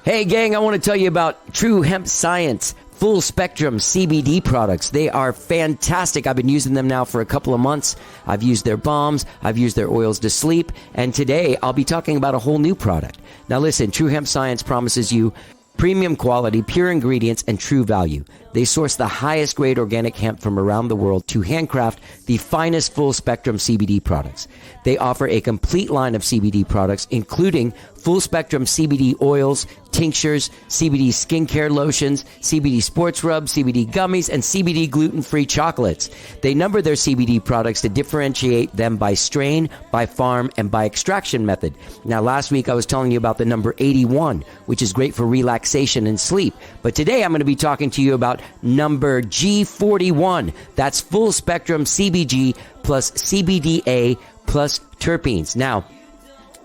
Hey, gang, I want to tell you about True Hemp Science full spectrum CBD products. They are fantastic. I've been using them now for a couple of months. I've used their balms. I've used their oils to sleep. And today I'll be talking about a whole new product. Now listen, True Hemp Science promises you premium quality, pure ingredients, and true value. They source the highest grade organic hemp from around the world to handcraft the finest full spectrum CBD products. They offer a complete line of CBD products, including full spectrum CBD oils, tinctures, CBD skincare lotions, CBD sports rubs, CBD gummies, and CBD gluten-free chocolates. They number their CBD products to differentiate them by strain, by farm, and by extraction method. Now, last week I was telling you about the number 81, which is great for relaxation and sleep. But today I'm going to be talking to you about number G41. That's full spectrum CBG plus CBDA plus terpenes. Now,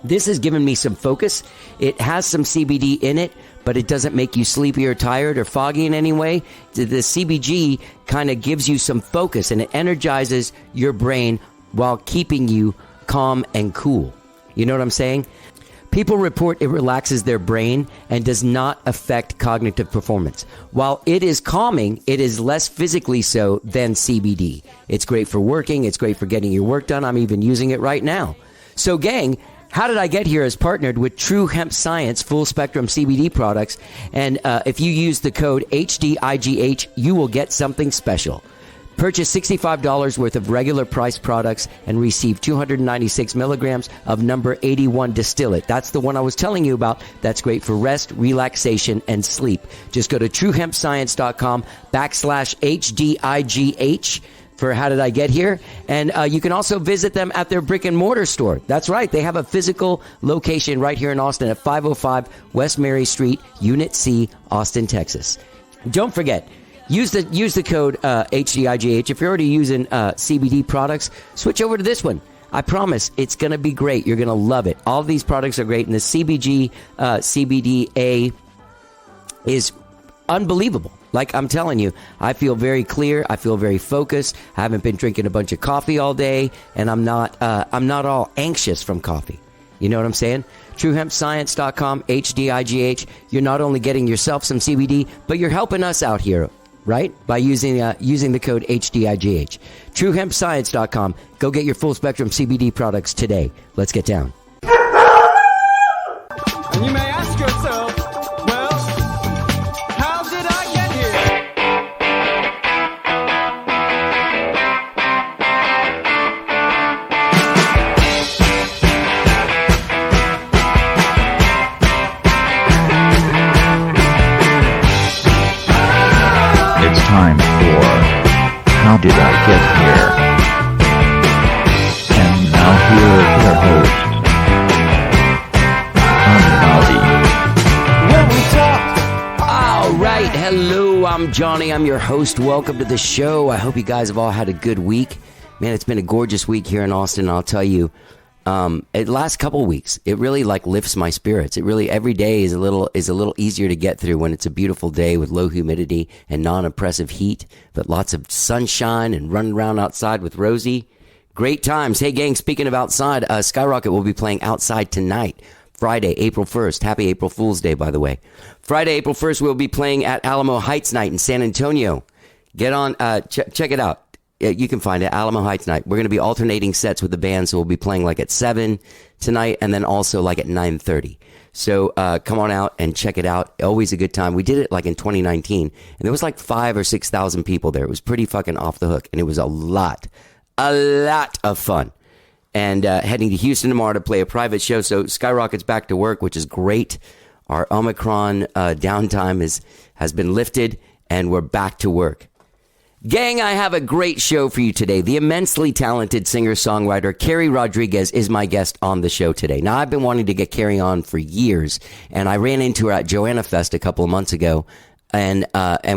this has given me some focus. It has some CBD in it, but it doesn't make you sleepy or tired or foggy in any way. The CBG kind of gives you some focus, and it energizes your brain while keeping you calm and cool. You know what I'm saying? People report it relaxes their brain and does not affect cognitive performance. While it is calming, it is less physically so than CBD. It's great for working. It's great for getting your work done. I'm even using it right now. So, gang, How Did I Get Here is partnered with True Hemp Science full spectrum CBD products. And if you use the code HDIGH, you will get something special. Purchase $65 worth of regular price products and receive 296 milligrams of number 81 distillate. That's the one I was telling you about. That's great for rest, relaxation, and sleep. Just go to truehempscience.com/HDIGH for How Did I Get Here? And you can also visit them at their brick and mortar store. That's right. They have a physical location right here in Austin at 505 West Mary Street, Unit C, Austin, Texas. Don't forget, use the code HDIGH. If you're already using CBD products, switch over to this one. I promise it's going to be great. You're going to love it. All of these products are great, and the CBDA is unbelievable. Like I'm telling you, I feel very clear. I feel very focused. I haven't been drinking a bunch of coffee all day, and I'm not all anxious from coffee. You know what I'm saying? TrueHempScience.com, HDIGH. You're not only getting yourself some CBD, but you're helping us out here, right? By using the code HDIGH. TrueHempScience.com. Go get your full spectrum CBD products today. Let's get down. And you may ask yourself, well, how did I get here? It's time for How Did I Get Here? And now here is your host, When we talked, All right. Hello, I'm Johnny. I'm your host. Welcome to the show. I hope you guys have all had a good week. Man, it's been a gorgeous week here in Austin. I'll tell you, the last couple of weeks, it really lifts my spirits. It really, every day is a little easier to get through when it's a beautiful day with low humidity and non-oppressive heat, but lots of sunshine and running around outside with Rosie. Great times. Hey, gang, speaking of outside, Skyrocket will be playing outside tonight, Friday, April 1st. Happy April Fool's Day, by the way. Friday, April 1st, we'll be playing at Alamo Heights Night in San Antonio. Get on, check it out. You can find it, Alamo Heights Night. We're going to be alternating sets with the band, so we'll be playing at 7 tonight and then also at 9:30. So come on out and check it out. Always a good time. We did it in 2019, and there was 5,000 or 6,000 people there. It was pretty fucking off the hook, and it was a lot of fun. And heading to Houston tomorrow to play a private show. So Skyrocket's back to work, which is great. Our Omicron downtime has been lifted, and we're back to work. Gang, I have a great show for you today. The immensely talented singer-songwriter Carrie Rodriguez is my guest on the show today. Now, I've been wanting to get Carrie on for years, and I ran into her at Joanna Fest a couple of months ago, and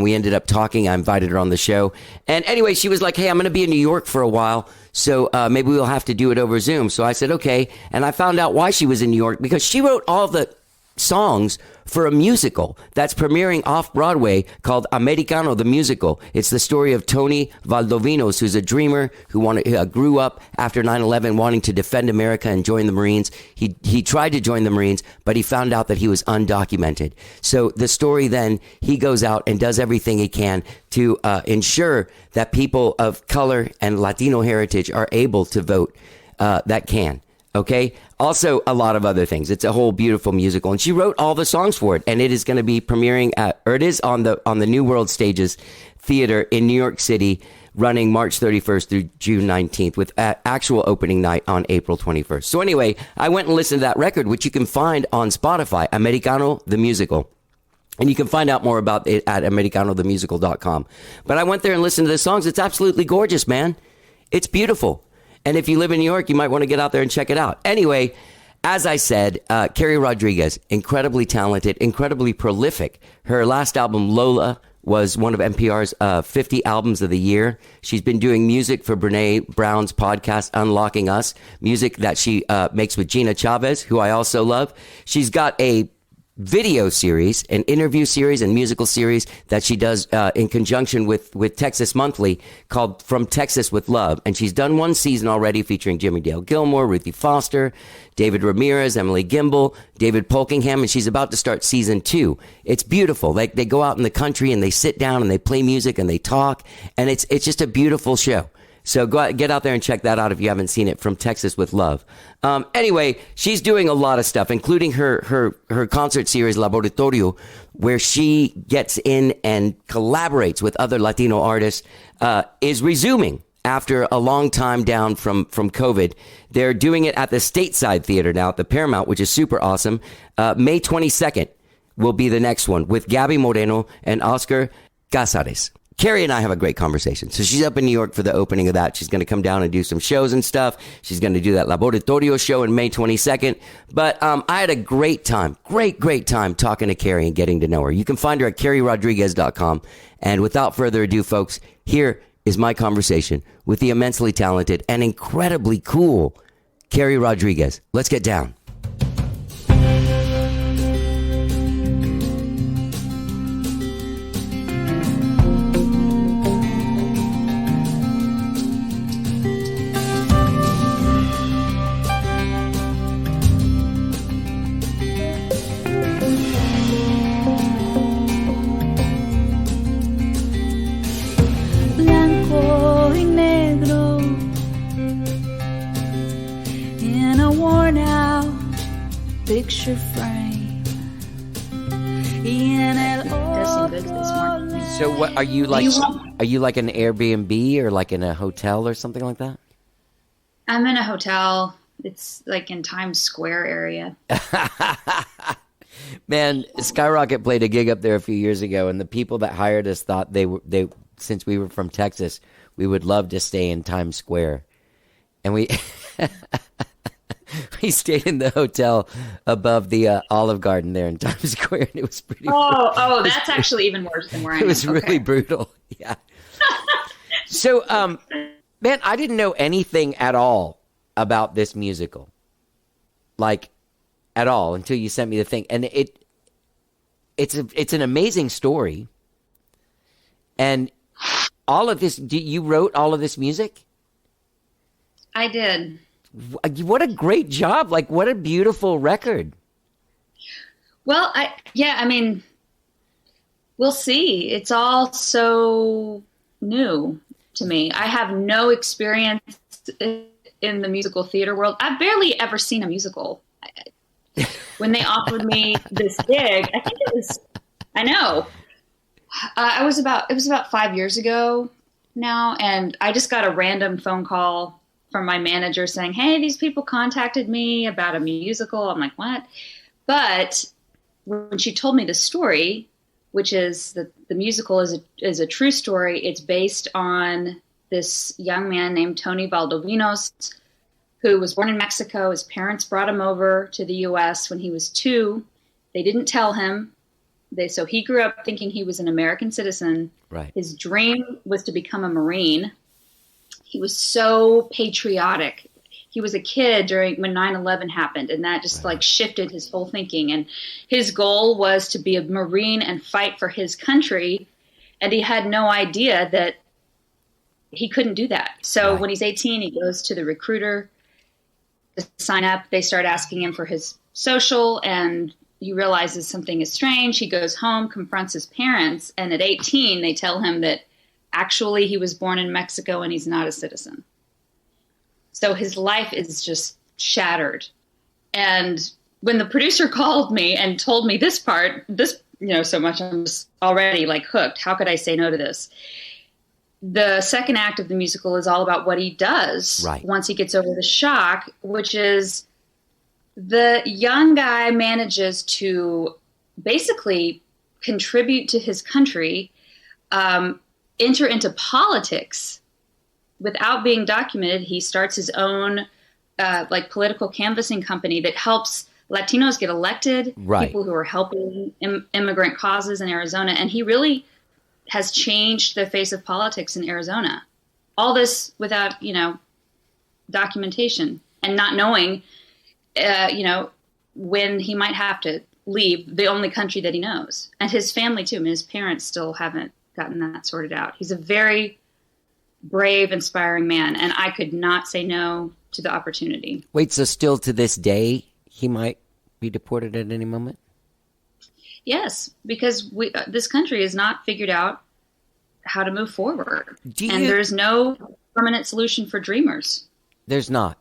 we ended up talking. I invited her on the show. And anyway, she was like, hey, I'm going to be in New York for a while, so maybe we'll have to do it over Zoom. So I said, okay. And I found out why she was in New York, because she wrote all the songs for a musical that's premiering off-Broadway called Americano, the musical. It's the story of Tony Valdovinos, who's a dreamer who grew up after 9/11 wanting to defend America and join the Marines. He tried to join the Marines, but he found out that he was undocumented. So the story then, he goes out and does everything he can to ensure that people of color and Latino heritage are able to vote that can. Okay. Also, a lot of other things. It's a whole beautiful musical, and she wrote all the songs for it. And it is going to be premiering it is on the New World Stages Theater in New York City, running March 31st through June 19th, with actual opening night on April 21st. So anyway, I went and listened to that record, which you can find on Spotify, Americano the Musical. And you can find out more about it at americanothemusical.com. But I went there and listened to the songs. It's absolutely gorgeous, man. It's beautiful. And if you live in New York, you might want to get out there and check it out. Anyway, as I said, Carrie Rodriguez, incredibly talented, incredibly prolific. Her last album, Lola, was one of NPR's 50 albums of the year. She's been doing music for Brene Brown's podcast, Unlocking Us, music that she makes with Gina Chavez, who I also love. She's got a video series, an interview series and musical series that she does in conjunction with Texas Monthly, called From Texas with Love. And she's done one season already featuring Jimmy Dale Gilmore, Ruthie Foster, David Ramirez, Emily Gimble, David Polkingham, and she's about to start season 2. It's beautiful. They go out in the country and they sit down and they play music and they talk, and it's just a beautiful show. So get out there and check that out if you haven't seen it, From Texas with Love. Anyway, she's doing a lot of stuff, including her concert series, Laboratorio, where she gets in and collaborates with other Latino artists, is resuming after a long time down from COVID. They're doing it at the Stateside Theater now at the Paramount, which is super awesome. May 22nd will be the next one with Gabby Moreno and Oscar Casares. Carrie and I have a great conversation. So she's up in New York for the opening of that. She's going to come down and do some shows and stuff. She's going to do that Laboratorio show on May 22nd. But I had a great time, great time talking to Carrie and getting to know her. You can find her at carrierodriguez.com. And without further ado, folks, here is my conversation with the immensely talented and incredibly cool Carrie Rodriguez. Let's get down. Picture frame. It does seem good this morning. So what are you like? Are you like an Airbnb or like in a hotel or something like that? I'm in a hotel. It's like in Times Square area. Man, Skyrocket played a gig up there a few years ago, and the people that hired us thought they since we were from Texas, we would love to stay in Times Square, and we. We stayed in the hotel above the Olive Garden there in Times Square, and it was pretty. Oh, that's actually even worse than where I am. It was really brutal. Yeah. So, man, I didn't know anything at all about this musical, like at all, until you sent me the thing, and it's an amazing story, and all of this. You wrote all of this music? I did. What a great job. Like, what a beautiful record. Well, I mean, we'll see. It's all so new to me. I have no experience in the musical theater world. I've barely ever seen a musical. When they offered me this gig, I think it was, I know, it was about 5 years ago now. And I just got a random phone call from my manager saying, hey, these people contacted me about a musical. I'm like, what? But when she told me the story, which is that the musical is a true story, it's based on this young man named Tony Valdovinos, who was born in Mexico. His parents brought him over to the U.S. when he was 2. They didn't tell him. So he grew up thinking he was an American citizen. Right. His dream was to become a Marine. He was so patriotic. he was a kid when 9/11 happened, and that just like shifted his whole thinking. And his goal was to be a Marine and fight for his country, and he had no idea that he couldn't do that. So when he's 18, he goes to the recruiter to sign up. They start asking him for his social, and he realizes something is strange. He goes home, confronts his parents, and at 18, they tell him that actually he was born in Mexico and he's not a citizen. So his life is just shattered. And when the producer called me and told me this part, so much, I'm just already like hooked. How could I say no to this? The second act of the musical is all about what he does once he gets over the shock, which is the young guy manages to basically contribute to his country, enter into politics without being documented. He starts his own political canvassing company that helps Latinos get elected, people who are helping immigrant causes in Arizona. And he really has changed the face of politics in Arizona. All this without, documentation and not knowing, when he might have to leave the only country that he knows. And his family too. I mean, his parents still haven't gotten that sorted out. He's a very brave, inspiring man. And I could not say no to the opportunity. Wait, so still to this day, he might be deported at any moment? Yes, because this country has not figured out how to move forward. And there's no permanent solution for dreamers. There's not.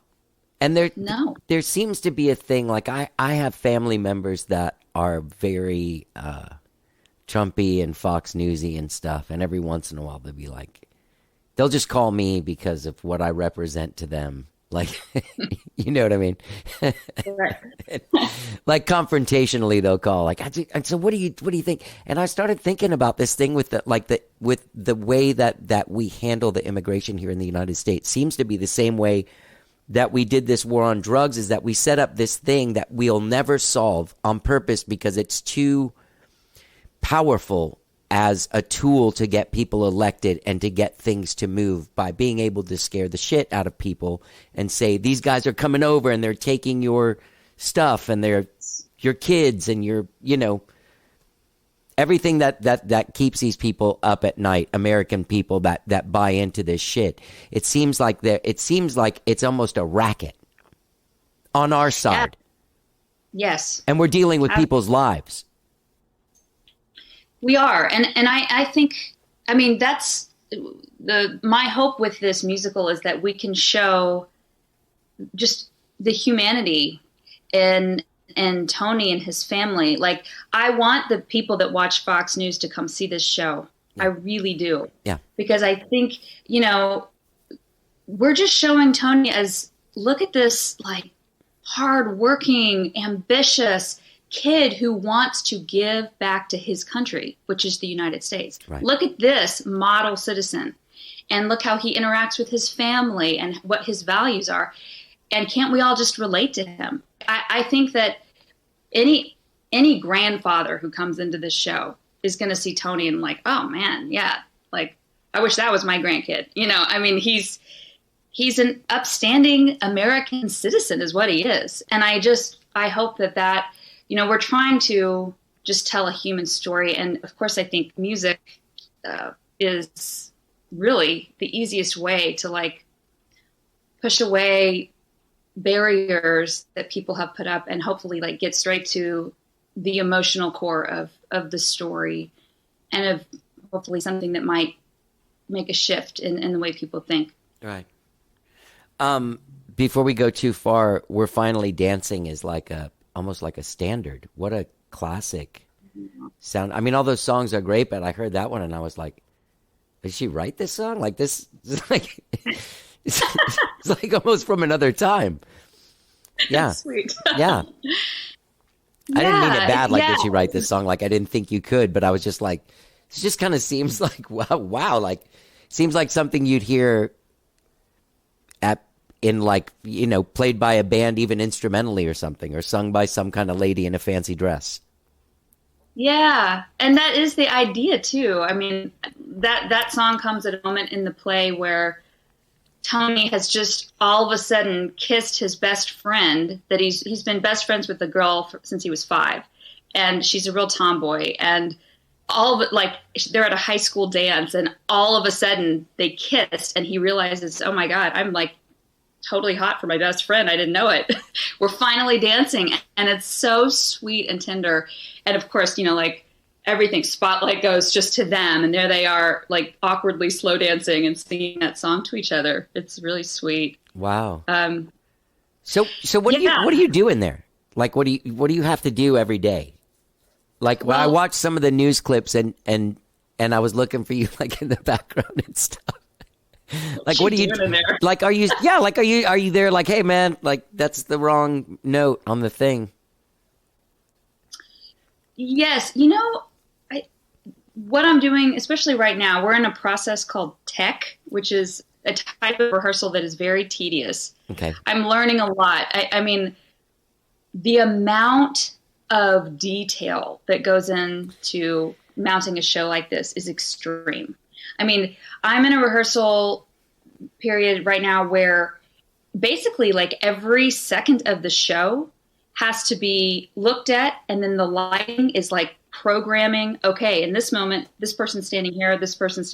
And there seems to be a thing, like I have family members that are very Trumpy and Fox Newsy and stuff, and every once in a while they'll just call me because of what I represent to them. Like, you know what I mean? Like confrontationally, they'll call. Like, so what do you think? And I started thinking about this thing with the way that we handle the immigration here in the United States seems to be the same way that we did this war on drugs. Is that we set up this thing that we'll never solve on purpose because it's too powerful as a tool to get people elected and to get things to move, by being able to scare the shit out of people and say, these guys are coming over and they're taking your stuff and they're your kids and your, everything that keeps these people up at night, American people that buy into this shit. It seems like it's almost a racket on our side. Yes. And we're dealing with people's lives. We are. And I think, that's my hope with this musical is that we can show just the humanity in Tony and his family. Like, I want the people that watch Fox News to come see this show. Yeah. I really do. Yeah. Because I think, we're just showing Tony as, look at this, like, hardworking, ambitious kid who wants to give back to his country, which is the United States. Right. Look at this model citizen, and look how he interacts with his family and what his values are. And can't we all just relate to him? I think that any grandfather who comes into this show is going to see Tony and like, oh man, yeah, like I wish that was my grandkid. He's an upstanding American citizen is what he is. And I hope that we're trying to just tell a human story. And of course, I think music is really the easiest way to like push away barriers that people have put up and hopefully like get straight to the emotional core of the story and of hopefully something that might make a shift in the way people think. Right. Before we go too far, We're Finally Dancing is almost like a standard. What a classic sound. All those songs are great, but I heard that one and I was like, did she write this song? Like this is like, it's like almost from another time. Yeah. Sweet. Yeah. I didn't mean it bad. Did she write this song? Like, I didn't think you could, but I was just like, it just kind of seems like, wow. Like, seems like something you'd hear played by a band, even instrumentally or something, or sung by some kind of lady in a fancy dress. Yeah. And that is the idea too. That song comes at a moment in the play where Tony has just all of a sudden kissed his best friend that he's been best friends with the girl since he was 5. And she's a real tomboy. And all of it, like, they're at a high school dance and all of a sudden they kissed and he realizes, oh my God, I'm like totally hot for my best friend. I didn't know it. We're finally dancing. And it's so sweet and tender. And of course, like, everything spotlight goes just to them, and there they are, like, awkwardly slow dancing and singing that song to each other. It's really sweet. Wow. So what do you do in there? Like, what do you have to do every day? Like, well, I watched some of the news clips and I was looking for you, like, in the background and stuff. Like, what do you do in there? Like, are you there? Like, hey man, like, that's the wrong note on the thing. Yes, what I'm doing, especially right now, we're in a process called tech, which is a type of rehearsal that is very tedious. Okay. I'm learning a lot. I mean, the amount of detail that goes into mounting a show like this is extreme. I mean, I'm in a rehearsal period right now where basically, like, every second of the show has to be looked at, and then the lighting is like programming. Okay, in this moment, this person's standing here, this person's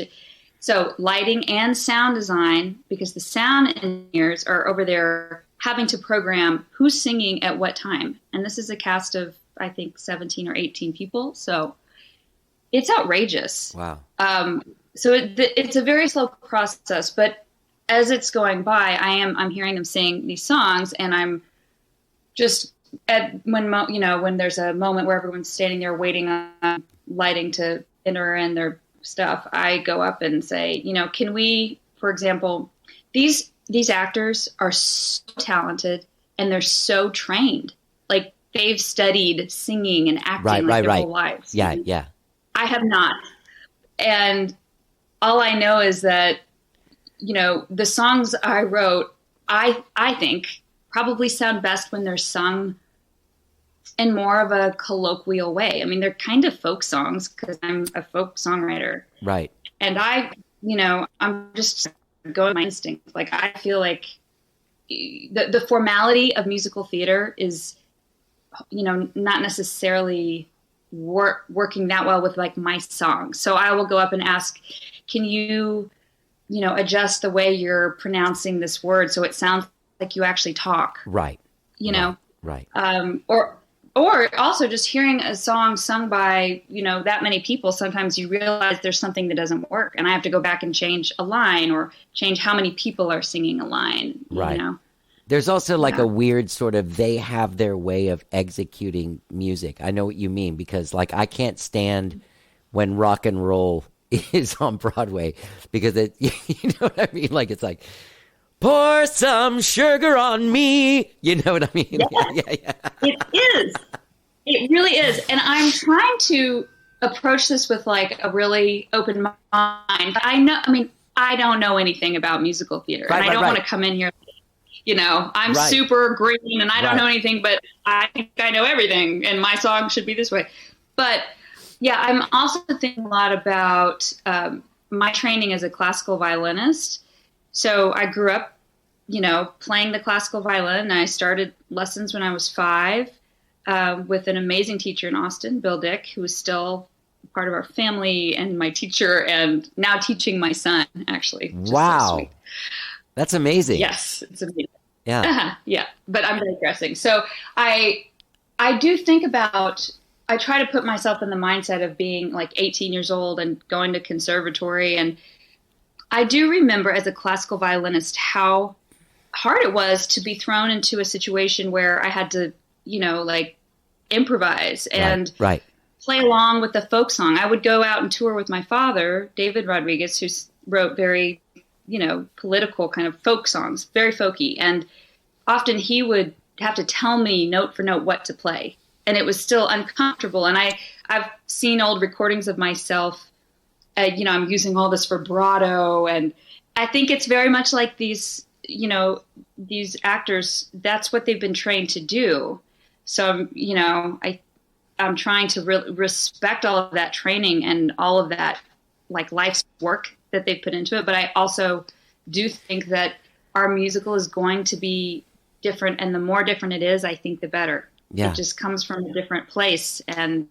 so lighting and sound design, because the sound engineers are over there having to program who's singing at what time. And this is a cast of, I think, 17 or 18 people. So it's outrageous. Wow. So it's a very slow process, but as it's going by, I'm hearing them sing these songs, and I'm just when there's a moment where everyone's standing there waiting on lighting to enter in their stuff, I go up and say, can we, for example, these actors are so talented and they're so trained. Like, they've studied singing and acting their whole lives. Yeah, yeah. I have not. And all I know is that, the songs I wrote, I think probably sound best when they're sung in more of a colloquial way. I mean, they're kind of folk songs because I'm a folk songwriter. Right. And I'm just going by instinct. Like, I feel like the formality of musical theater is, not necessarily working that well with, like, my songs. So I will go up and ask, can you, adjust the way you're pronouncing this word so it sounds like you actually talk. Right. Right. Or also just hearing a song sung by, that many people, sometimes you realize there's something that doesn't work, and I have to go back and change a line or change how many people are singing a line. Right. There's also like a weird sort of, they have their way of executing music. I know what you mean, because, like, I can't stand when rock and roll is on Broadway, because it, you know what I mean? Like, it's like, pour some sugar on me. You know what I mean? Yeah. It is. It really is. And I'm trying to approach this with, like, a really open mind. But I don't know anything about musical theater. And I don't want to come in here, I'm super green and I don't know anything, but I think I know everything and my song should be this way. But yeah, I'm also thinking a lot about my training as a classical violinist. So I grew up, playing the classical violin. I started lessons when I was 5 with an amazing teacher in Austin, Bill Dick, who is still part of our family and my teacher, and now teaching my son, actually. Wow. So sweet. That's amazing. Yes, it's amazing. Yeah. Yeah, but I'm digressing. So I do think about, I try to put myself in the mindset of being like 18 years old and going to conservatory. And I do remember as a classical violinist how hard it was to be thrown into a situation where I had to, like, improvise and play along with the folk song. I would go out and tour with my father, David Rodriguez, who wrote very, political kind of folk songs, very folky. And often he would have to tell me note for note what to play. And it was still uncomfortable. And I've seen old recordings of myself, I'm using all this vibrato. And I think it's very much like these actors, that's what they've been trained to do. So, I'm trying to respect all of that training and all of that, like, life's work that they've put into it. But I also do think that our musical is going to be different, and the more different it is, I think the better. Yeah. It just comes from a different place, and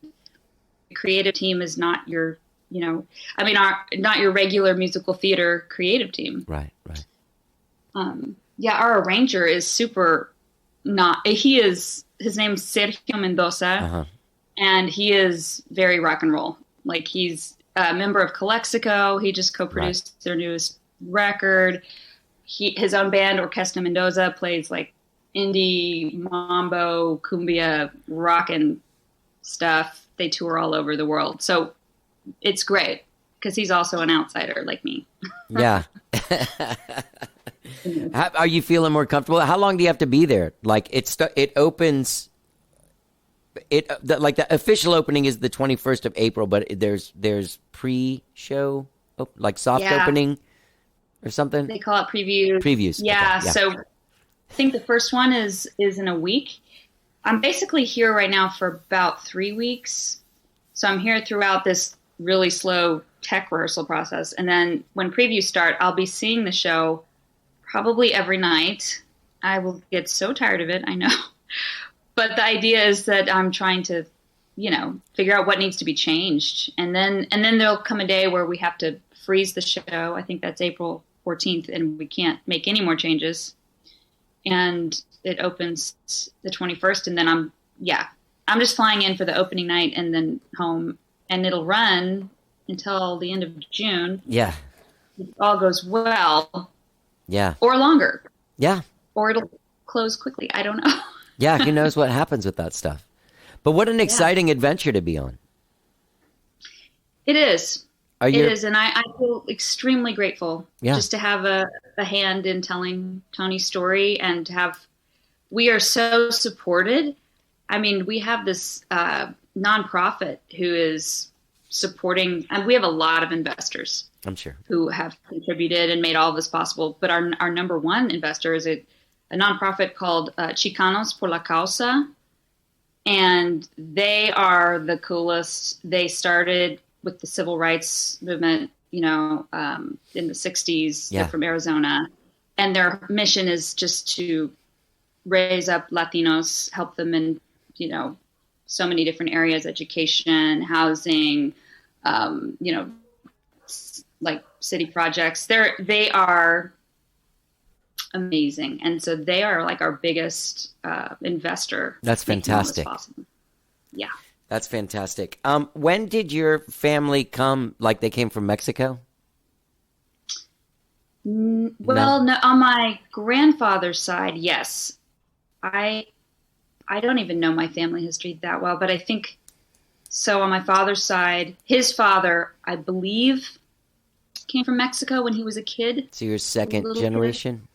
the creative team is not your, not your regular musical theater creative team. Right. Our arranger is super his name's Sergio Mendoza, and he is very rock and roll. Like, he's a member of Calexico. He just co-produced their newest record. His own band, Orquesta Mendoza, plays like indie, mambo, cumbia, rock and stuff. They tour all over the world. So it's great because he's also an outsider like me. Yeah. Are you feeling more comfortable? How long do you have to be there? Like, it opens. The official opening is the 21st of April, but there's pre-show, like soft opening or something. They call it previews. Previews. Yeah. Okay. Yeah. So I think the first one is in a week. I'm basically here right now for about 3 weeks. So I'm here throughout this really slow tech rehearsal process. And then when previews start, I'll be seeing the show probably every night. I will get so tired of it, I know. But the idea is that I'm trying to, figure out what needs to be changed. And then there'll come a day where we have to freeze the show. I think that's April 14th, and we can't make any more changes. And it opens the 21st, and then I'm just flying in for the opening night and then home, and it'll run until the end of June. Yeah. If all goes well. Yeah. Or longer. Yeah. Or it'll close quickly. I don't know. Yeah, who knows what happens with that stuff. But what an exciting adventure to be on. It is. It is, and I feel extremely grateful just to have a hand in telling Tony's story, and to have, we are so supported. I mean, we have this nonprofit who is supporting, and we have a lot of investors, I'm sure, who have contributed and made all of this possible. But our number one investor is a nonprofit called Chicanos por la Causa, and they are the coolest. They started with the civil rights movement, in the 60s. Yeah. They're from Arizona, and their mission is just to raise up Latinos, help them in, so many different areas: education, housing, like city projects. They are amazing, and so they are like our biggest investor. That's fantastic. Yeah, that's fantastic. When did your family come? Like, they came from Mexico? Well, no, on my grandfather's side, yes. I don't even know my family history that well, but I think so. On my father's side, his father, I believe, came from Mexico when he was a kid. So you're second generation?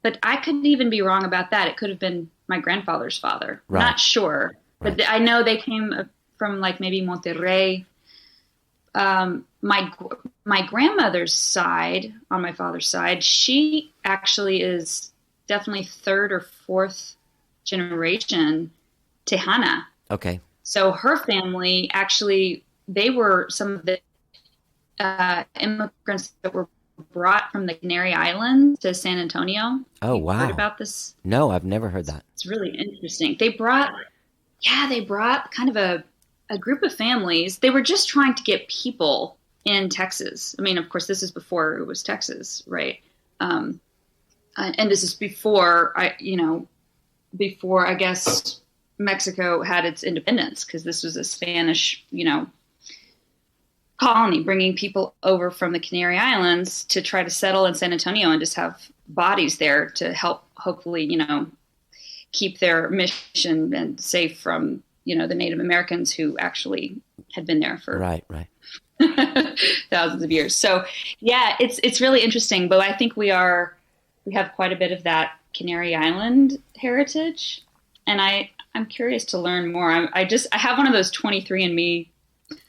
But I couldn't even be wrong about that. It could have been my grandfather's father. Right. Not sure. But I know they came from like maybe Monterrey. My grandmother's side, on my father's side, she actually is definitely third or fourth generation Tejana. Okay. So her family, actually, they were some of the immigrants that were brought from the Canary Islands to San Antonio. Oh, You've wow. heard about this? No, I've never heard that. It's really interesting. They brought kind of a group of families. They were just trying to get people in Texas. I mean, of course, this is before it was Texas, right? And this is before I guess Mexico had its independence, because this was a Spanish, colony bringing people over from the Canary Islands to try to settle in San Antonio and just have bodies there to help, hopefully, keep their mission and safe from, the Native Americans who actually had been there for right. thousands of years. So yeah, it's really interesting, but I think we have quite a bit of that Canary Island heritage, and I'm curious to learn more. I have one of those 23andMe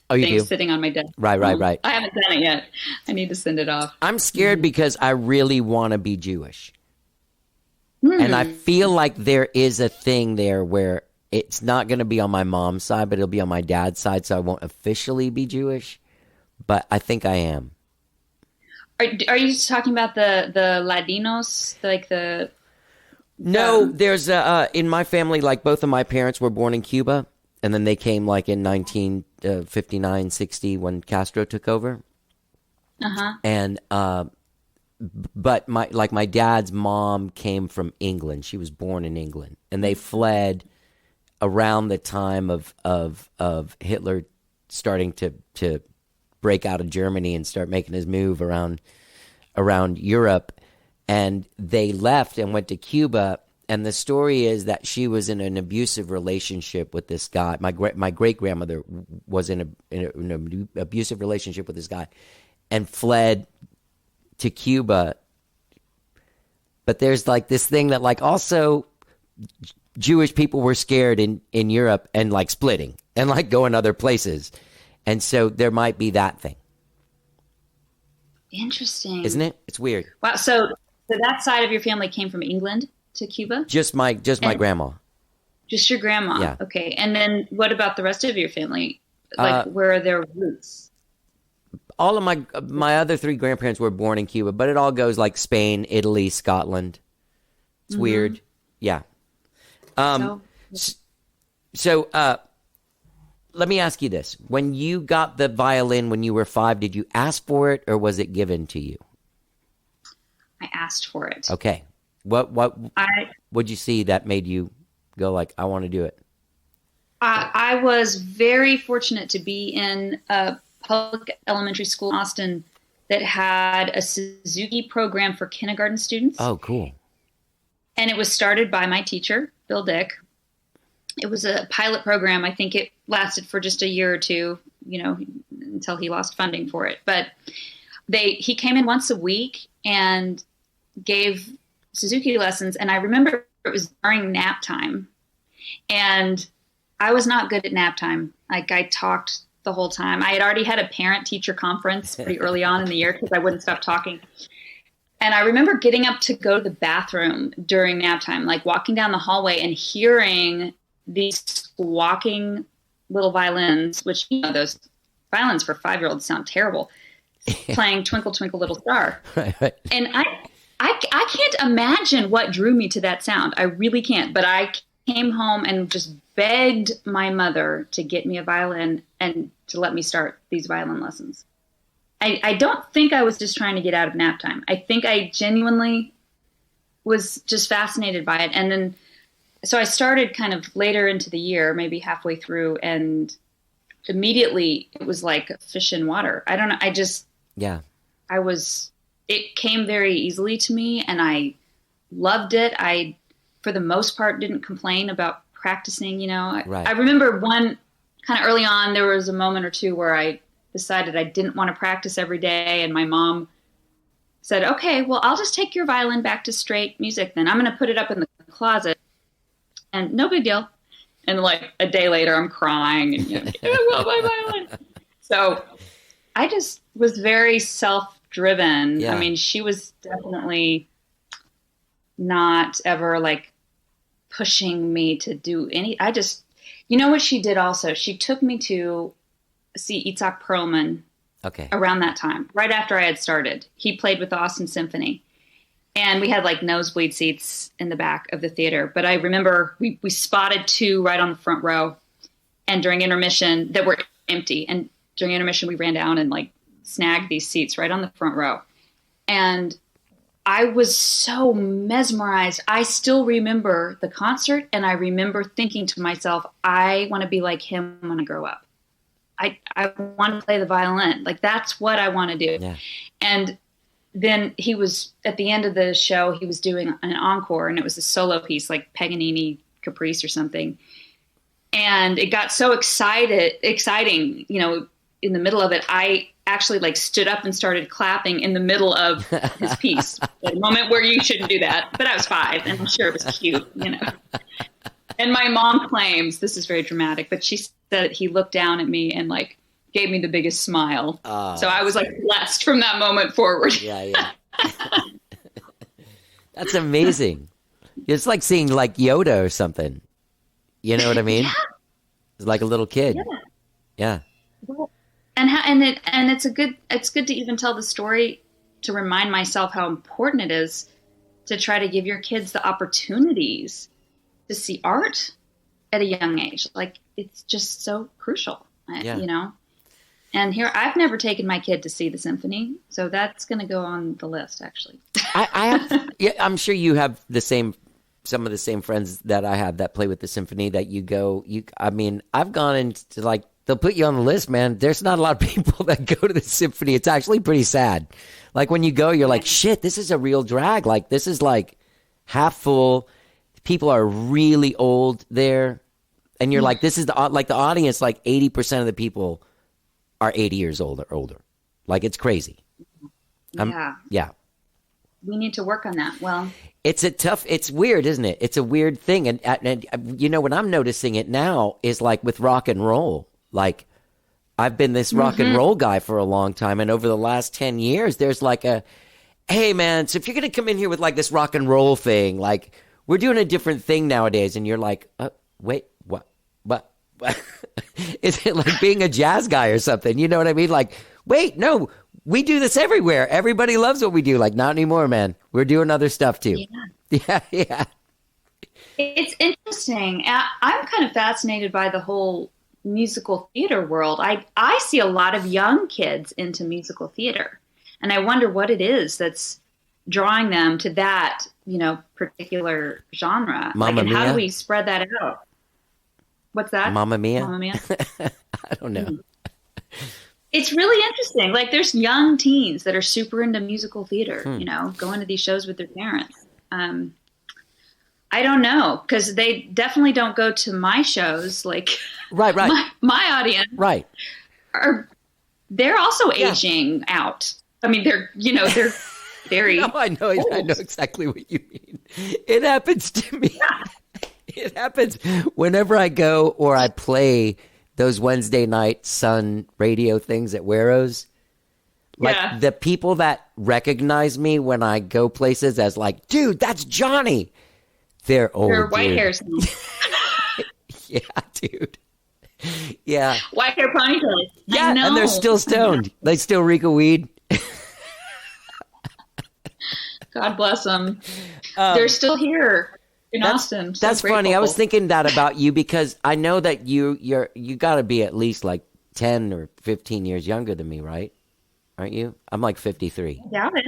things sitting on my desk. Right. I haven't done it yet. I need to send it off. I'm scared because I really want to be Jewish. And I feel like there is a thing there where it's not going to be on my mom's side, but it'll be on my dad's side, so I won't officially be Jewish. But I think I am. Are you talking about the Ladinos, like the? No, there's in my family, like both of my parents were born in Cuba, and then they came like in 1959, 60 when Castro took over. And but my dad's mom came from England. She was born in England, and they fled around the time of Hitler starting to break out of Germany and start making his move around Europe. And they left and went to Cuba. And the story is that she was in an abusive relationship with this guy. My great grandmother was in an abusive relationship with this guy, and fled to Cuba. But there's like this thing that like also Jewish people were scared in Europe and like splitting and like going other places. And so there might be that thing. Interesting. Isn't it? It's weird. Wow. So that side of your family came from England to Cuba? Just my grandma. Just your grandma. Yeah. Okay. And then what about the rest of your family? Like where are their roots? All of my other three grandparents were born in Cuba, but it all goes like Spain, Italy, Scotland. It's weird. Yeah. So let me ask you this. When you got the violin when you were 5, did you ask for it or was it given to you? I asked for it. Okay. What'd you see that made you go like, I want to do it? I was very fortunate to be in a public elementary school in Austin that had a Suzuki program for kindergarten students. Oh, cool. And it was started by my teacher, Bill Dick. It was a pilot program. I think it lasted for just a year or two, until he lost funding for it. But he came in once a week and gave Suzuki lessons. And I remember it was during nap time. And I was not good at nap time. Like I talked the whole time. I had already had a parent-teacher conference pretty early on in the year because I wouldn't stop talking. And I remember getting up to go to the bathroom during nap time, like walking down the hallway and hearing these squawking little violins, which, those violins for 5-year-olds sound terrible, playing Twinkle, Twinkle, Little Star. Right. And I can't imagine what drew me to that sound. I really can't. But I came home and just begged my mother to get me a violin and to let me start these violin lessons. I don't think I was just trying to get out of nap time. I think I genuinely was just fascinated by it. And then, so I started kind of later into the year, maybe halfway through, and immediately it was like a fish in water. I don't know. It came very easily to me and I loved it. I, for the most part, didn't complain about practicing, Right. I remember one kind of early on, there was a moment or two where I decided I didn't want to practice every day. And my mom said, okay, well, I'll just take your violin back to straight music. Then I'm going to put it up in the closet and no big deal. And like a day later, I'm crying and, I want my violin. So I just was very self-driven. Yeah. I mean, she was definitely not ever like pushing me to do any, what she did also? She took me to see Itzhak Perlman around that time, right after I had started. He played with the Austin Symphony. And we had like nosebleed seats in the back of the theater. But I remember we spotted 2 right on the front row. And during intermission, that were empty. And during intermission, we ran down and like snagged these seats right on the front row. And I was so mesmerized. I still remember the concert. And I remember thinking to myself, I want to be like him when I grow up. I want to play the violin. Like, that's what I want to do. Yeah. And then he was, at the end of the show, he was doing an encore, and it was a solo piece, like Paganini Caprice or something. And it got so exciting, in the middle of it, I actually like stood up and started clapping in the middle of his piece. At a moment where you shouldn't do that, but I was 5 and I'm sure it was cute, And my mom claims, this is very dramatic, but she said he looked down at me and like gave me the biggest smile. So I was like blessed from that moment forward. Yeah. That's amazing. It's like seeing like Yoda or something. You know what I mean? Yeah. It's like a little kid. Yeah. And it's good to even tell the story to remind myself how important it is to try to give your kids the opportunities to see art at a young age. Like, it's just so crucial, you know? And here, I've never taken my kid to see the symphony, so that's going to go on the list, actually. I have, I'm sure you have some of the same friends that I have that play with the symphony that I mean, I've gone into, like, they'll put you on the list, man. There's not a lot of people that go to the symphony. It's actually pretty sad. Like, when you go, you're like, shit, this is a real drag. Like, this is like half full. People are really old there. And you're like, this is the audience, like 80% of the people are 80 years old or older. Like, it's crazy. Yeah. We need to work on that. Well, it's weird, isn't it? It's a weird thing. And you know, what I'm noticing it now is like with rock and roll. Like, I've been this rock and roll guy for a long time. And over the last 10 years, there's like hey man, so if you're going to come in here with like this rock and roll thing, like, we're doing a different thing nowadays. And you're like, wait, what? Is it like being a jazz guy or something? You know what I mean? Like, wait, no, we do this everywhere. Everybody loves what we do. Like, not anymore, man. We're doing other stuff too. Yeah. It's interesting. I'm kind of fascinated by the whole musical theater world. I see a lot of young kids into musical theater, and I wonder what it is that's drawing them to that, you know, particular genre. Mamma Mia? How do we spread that out? What's that? Mamma Mia? Mamma Mia? I don't know. It's really interesting. Like, there's young teens that are super into musical theater, you know, going to these shows with their parents. I don't know, because they definitely don't go to my shows. Like, right. My audience, right, they're also aging out. I mean, they're very. No, I know exactly what you mean. It happens to me. Yeah. It happens whenever I go or I play those Wednesday night Sun radio things at Wero's. Like, the people that recognize me when I go places as like, dude, that's Johnny. They're old. They're white hairs. Yeah, dude. Yeah. White hair ponytails. Yeah, I know. And they're still stoned. They still reek of weed. God bless them. They're still here in Austin. That's funny. I was thinking that about you because I know that you got to be at least like 10 or 15 years younger than me, right? Aren't you? I'm like 53. I doubt it.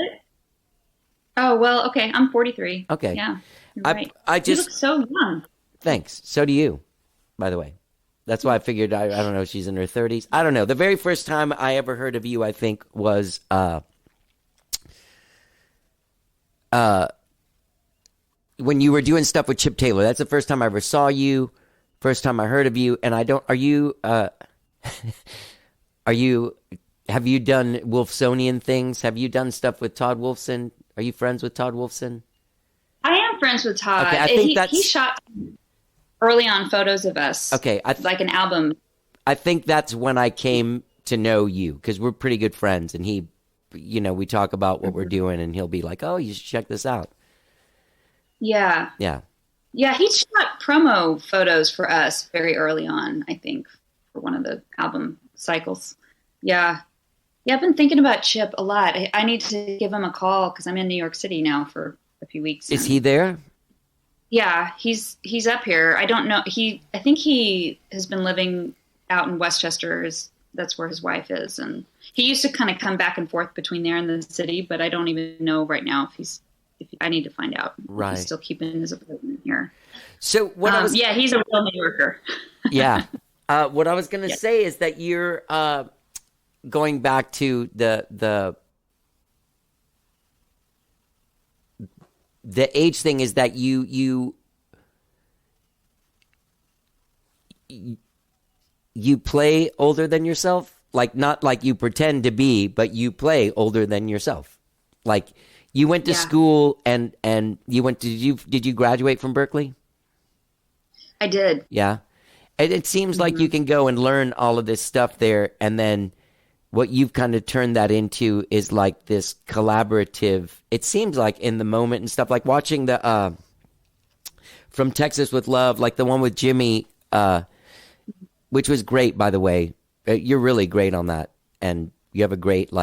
Oh, well, okay. I'm 43. Okay. Yeah. You're right. You look so young. Thanks. So do you, by the way. That's why I figured, I don't know, she's in her 30s. I don't know. The very first time I ever heard of you, I think, was when you were doing stuff with Chip Taylor. That's the first time I ever saw you, first time I heard of you. And have you done Wolfsonian things? Have you done stuff with Todd Wolfson? Are you friends with Todd Wolfson? I am friends with Todd. Okay, I think he shot early on photos of us. Okay. Like an album. I think that's when I came to know you because we're pretty good friends. And he, you know, we talk about what we're doing and he'll be like, oh, you should check this out. Yeah. Yeah. Yeah, he shot promo photos for us very early on, I think, for one of the album cycles. Yeah. Yeah, I've been thinking about Chip a lot. I need to give him a call because I'm in New York City now for a few weeks. Is he there? Yeah, he's up here. I don't know. I think he has been living out in Westchester. That's where his wife is. And he used to kind of come back and forth between there and the city, but I don't even know right now if I need to find out. Right. If he's still keeping his apartment here. So yeah, he's a real New Yorker. Yeah. What I was going to say is that you're going back to the age thing is that you play older than yourself, like not like you pretend to be, but you play older than yourself. Like you went to school and you went to, did you graduate from Berklee? I did. Yeah. And it seems like you can go and learn all of this stuff there, and then what you've kind of turned that into is like this collaborative, it seems like in the moment and stuff, like watching the From Texas with Love, like the one with Jimmy, which was great, by the way. You're really great on that, and you have a great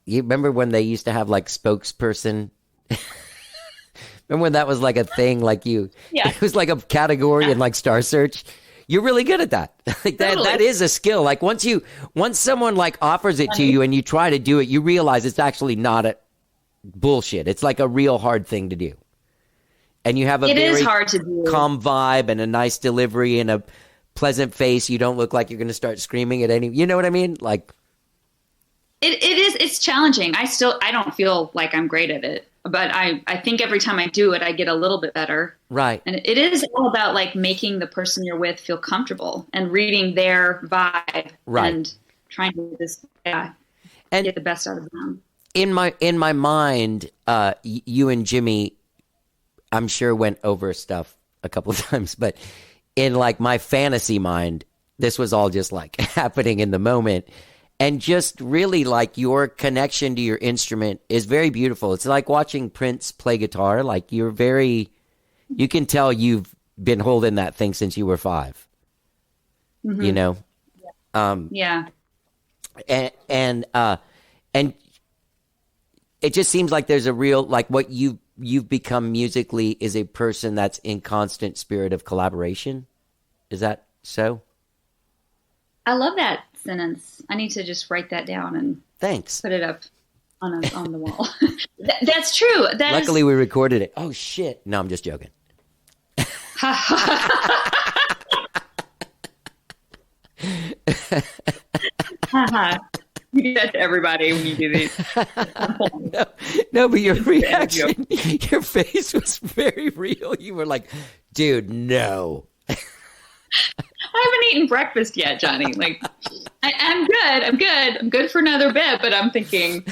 You remember when they used to have like spokesperson? Remember when that was like a thing? Like Yeah. it was like a category in like Star Search. You're really good at that. Like that is a skill. Like once someone like offers it to you and you try to do it, you realize it's actually not a bullshit. It's like a real hard thing to do. And you have a very hard to do. Calm vibe and a nice delivery and a pleasant face. You don't look like you're going to start screaming at any, you know what I mean? Like it's challenging. I don't feel like I'm great at it, but I think every time I do it, I get a little bit better. Right. And it is all about like making the person you're with feel comfortable and reading their vibe and trying to just get the best out of them. In my mind, you and Jimmy, I'm sure went over stuff a couple of times, but in like my fantasy mind, this was all just like happening in the moment. And just really like your connection to your instrument is very beautiful. It's like watching Prince play guitar. Like you can tell you've been holding that thing since you were 5, you know? Yeah. And it just seems like there's a real, like what you've become musically is a person that's in constant spirit of collaboration. Is that so? I love that sentence. I need to just write that down and thanks. Put it up on the wall. That's true. Luckily, we recorded it. Oh shit! No, I'm just joking. You do that to everybody when you do these. No, but your reaction, your face was very real. You were like, "Dude, no." I haven't eaten breakfast yet, Johnny. Like, I'm good. I'm good for another bit, but I'm thinking,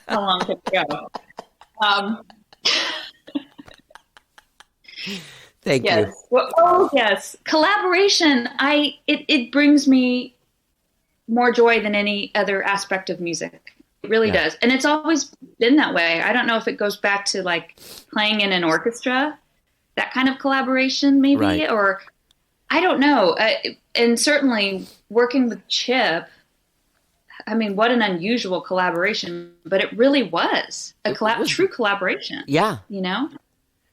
how long can it go? Thank you. Well, yes. Collaboration, it brings me more joy than any other aspect of music. It really does. And it's always been that way. I don't know if it goes back to like playing in an orchestra, that kind of collaboration maybe, or I don't know. And certainly working with Chip, I mean, what an unusual collaboration, but it really was a true collaboration. Yeah. You know?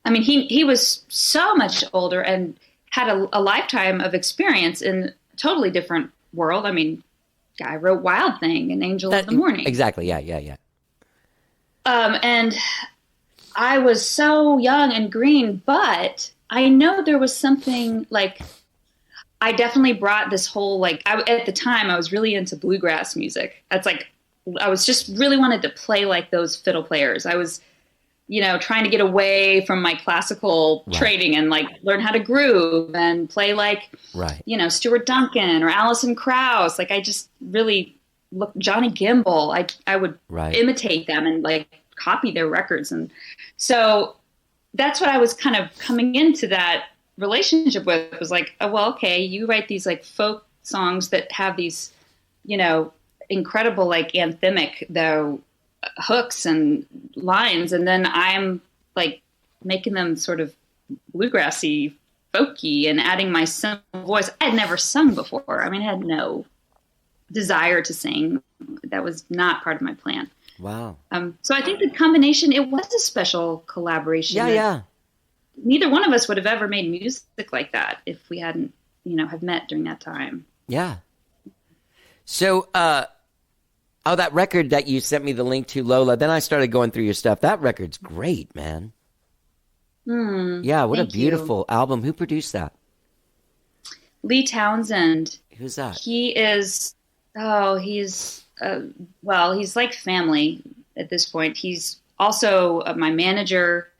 I mean, he was so much older and had a lifetime of experience in a totally different world. I mean, guy wrote Wild Thing and Angel of the Morning. Exactly. Yeah. And I was so young and green, but I know there was something like, I definitely brought this whole, like, at the time I was really into bluegrass music. That's like, I was just really wanted to play like those fiddle players. I was, trying to get away from my classical training and like learn how to groove and play like, Stuart Duncan or Alison Krauss. Like I just really Johnny Gimbel. I would imitate them and like copy their records. And so that's what I was kind of coming into that relationship with, was like, oh, well, okay, you write these like folk songs that have these, incredible like anthemic though hooks and lines, and then I'm like making them sort of bluegrassy, folky, and adding my simple voice. I had never sung before. I mean, I had no desire to sing. That was not part of my plan. Wow. So I think the combination, it was a special collaboration. Yeah. Neither one of us would have ever made music like that if we hadn't, have met during that time. Yeah. So, that record that you sent me the link to, Lola, then I started going through your stuff. That record's great, man. Yeah, what a beautiful album. Who produced that? Lee Townsend. Who's that? He is, he's like family at this point. He's also my manager.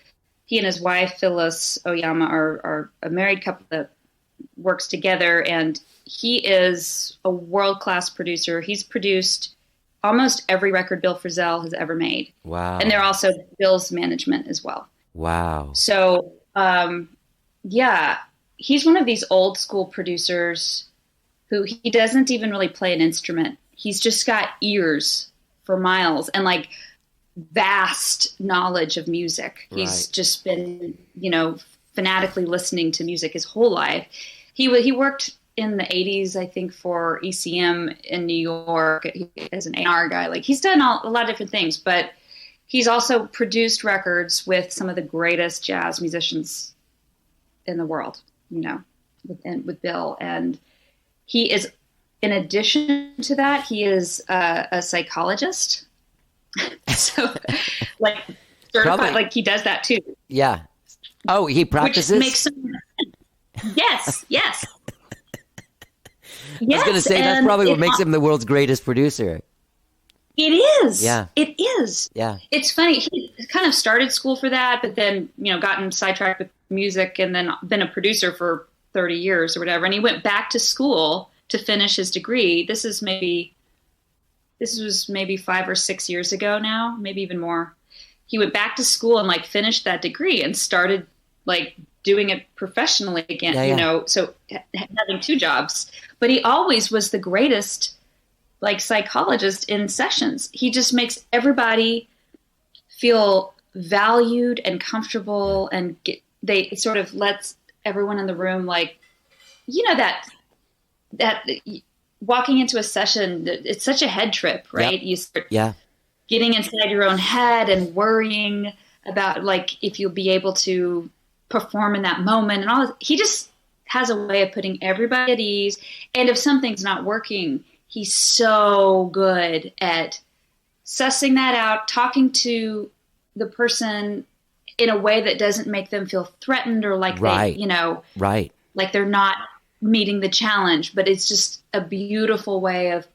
He and his wife, Phyllis Oyama, are a married couple that works together, and he is a world-class producer. He's produced almost every record Bill Frisell has ever made. Wow. And they're also Bill's management as well. Wow. So, he's one of these old school producers who he doesn't even really play an instrument. He's just got ears for miles and like vast knowledge of music. He's just been, fanatically listening to music his whole life. He worked in the 80s, I think, for ECM in New York as an A&R guy. Like, he's done a lot of different things, but he's also produced records with some of the greatest jazz musicians in the world, you know, with Bill. And he is, in addition to that, he is a psychologist. So, like, certified, Probably. like, he does that too. Yeah. Oh, he practices? Which makes some Yes. I was going to say, that's probably what makes him the world's greatest producer. It is. Yeah. It is. Yeah. It's funny. He kind of started school for that, but then, you know, gotten sidetracked with music and then been a producer for 30 years or whatever. And he went back to school to finish his degree. This was maybe 5 or 6 years ago now, maybe even more. He went back to school and like finished that degree and started like doing it professionally again, you know, so having 2 jobs. But he always was the greatest like psychologist in sessions. He just makes everybody feel valued and comfortable, and it sort of lets everyone in the room, like, you know, that walking into a session, it's such a head trip, right? Yep. You start Yeah. getting inside your own head and worrying about like if you'll be able to perform in that moment and all this. He just has a way of putting everybody at ease. And if something's not working, he's so good at sussing that out, talking to the person in a way that doesn't make them feel threatened or like Right. they, you know, Right. like they're not meeting the challenge, but it's just a beautiful way of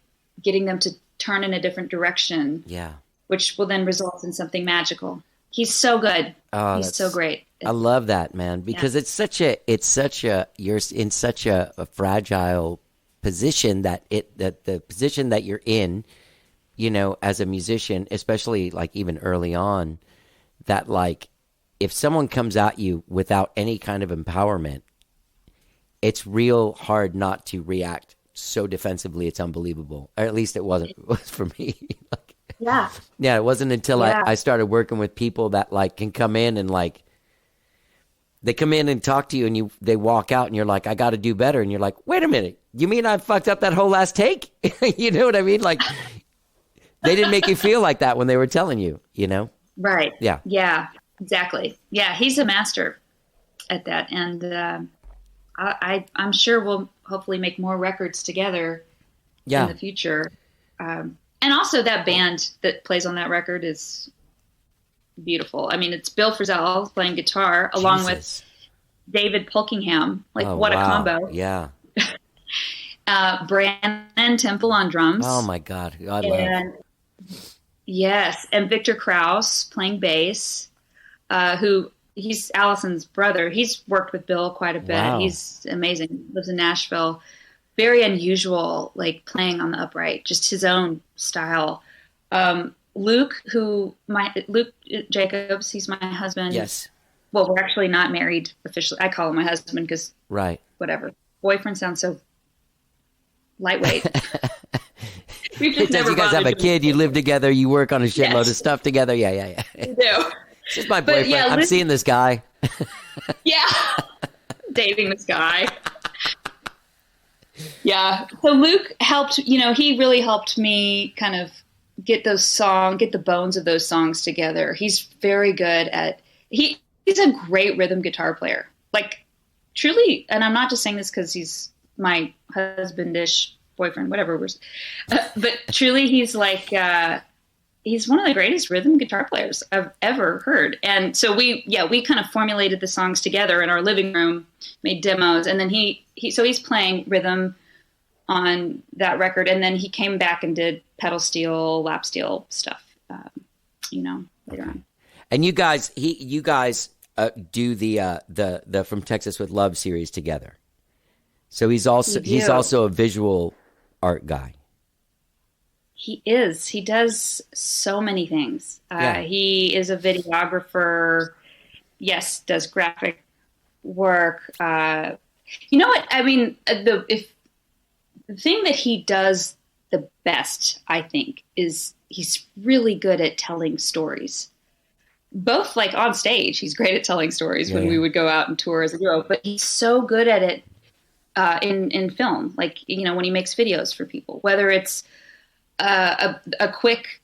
getting them to turn in a different direction. Yeah. Which will then result in something magical. He's so good. Oh, He's so great. I love that, man, because you're in such a fragile position that the position that you're in, you know, as a musician, especially like even early on, that like if someone comes at you without any kind of empowerment, it's real hard not to react so defensively. It's unbelievable. Or at least it was for me. Like, yeah, it wasn't until I started working with people that like can come in and like they come in and talk to you and they walk out and you're like, I got to do better. And you're like, wait a minute, you mean I fucked up that whole last take? You know what I mean? Like they didn't make you feel like that when they were telling you, you know? Right. Yeah. Yeah, exactly. Yeah, he's a master at that. And I'm sure we'll hopefully make more records together in the future. And also that band that plays on that record is beautiful. I mean, it's Bill Frisell playing guitar along with David Polkingham. Like, what a combo. Yeah. Brandon Temple on drums. Oh, my God. God Yes. And Victor Krause playing bass, he's Allison's brother. He's worked with Bill quite a bit. Wow. He's amazing. Lives in Nashville. Very unusual, like playing on the upright, just his own style. Luke Jacobs, he's my husband. Yes. Well, we're actually not married officially. I call him my husband because whatever. Boyfriend sounds so lightweight. We've just never you guys have a kid, you live together, you work on a shitload of stuff together. Yeah. We do. It's just my boyfriend. Yeah, I'm seeing this guy. Yeah. Dating this guy. Yeah. So Luke helped, he really helped me kind of get the bones of those songs together. He's very good at, he's a great rhythm guitar player. Like, truly, and I'm not just saying this because he's my husband-ish boyfriend, whatever. But truly, he's like, he's one of the greatest rhythm guitar players I've ever heard. And so we kind of formulated the songs together in our living room, made demos, and then he's playing rhythm on that record, and then he came back and did pedal steel, lap steel stuff, later on. And you guys do the From Texas with Love series together. So he's also a visual art guy. He is. He does so many things. He is a videographer. Yes, does graphic work. You know what? I mean, the thing that he does the best, I think, is he's really good at telling stories. Both like on stage, he's great at telling stories when we would go out and tour as a duo, but he's so good at it in film, like, when he makes videos for people, whether it's a quick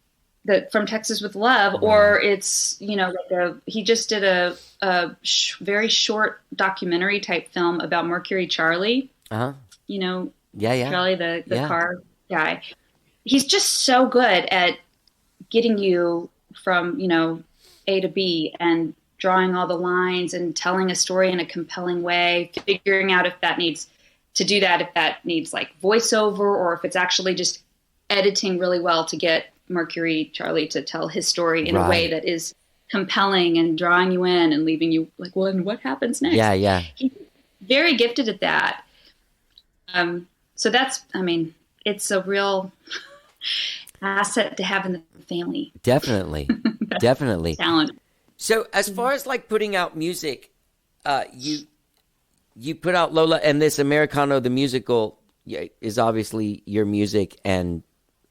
from Texas with Love, or it's, he just did a very short documentary type film about Mercury Charlie. Uh-huh. Yeah. Charlie, the car guy. He's just so good at getting you from, A to B and drawing all the lines and telling a story in a compelling way, figuring out if that needs like voiceover, or if it's actually just editing really well to get Mercury Charlie to tell his story in a way that is compelling and drawing you in and leaving you like, well, and what happens next? Yeah. He's very gifted at that. So that's, it's a real asset to have in the family. Definitely. Talent. So as far as like putting out music, you put out Lola, and this Americano, the musical, is obviously your music, and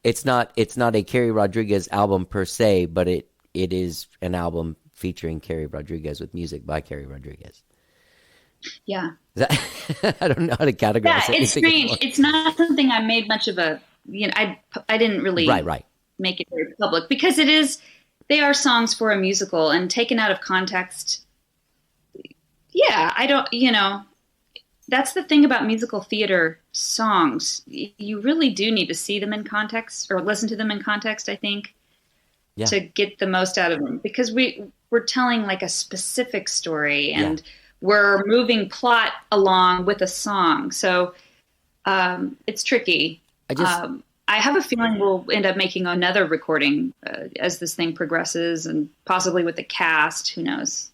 it's not a Carrie Rodriguez album per se, but it is an album featuring Carrie Rodriguez with music by Carrie Rodriguez. Yeah. I don't know how to categorize it. Yeah, it's strange. It's not something I made much of a, I didn't really make it very public, because they are songs for a musical, and taken out of context. Yeah, I don't, that's the thing about musical theater songs. You really do need to see them in context, or listen to them in context, I think, to get the most out of them, because we're telling like a specific story, and we're moving plot along with a song. So it's tricky. I have a feeling we'll end up making another recording as this thing progresses, and possibly with the cast. Who knows?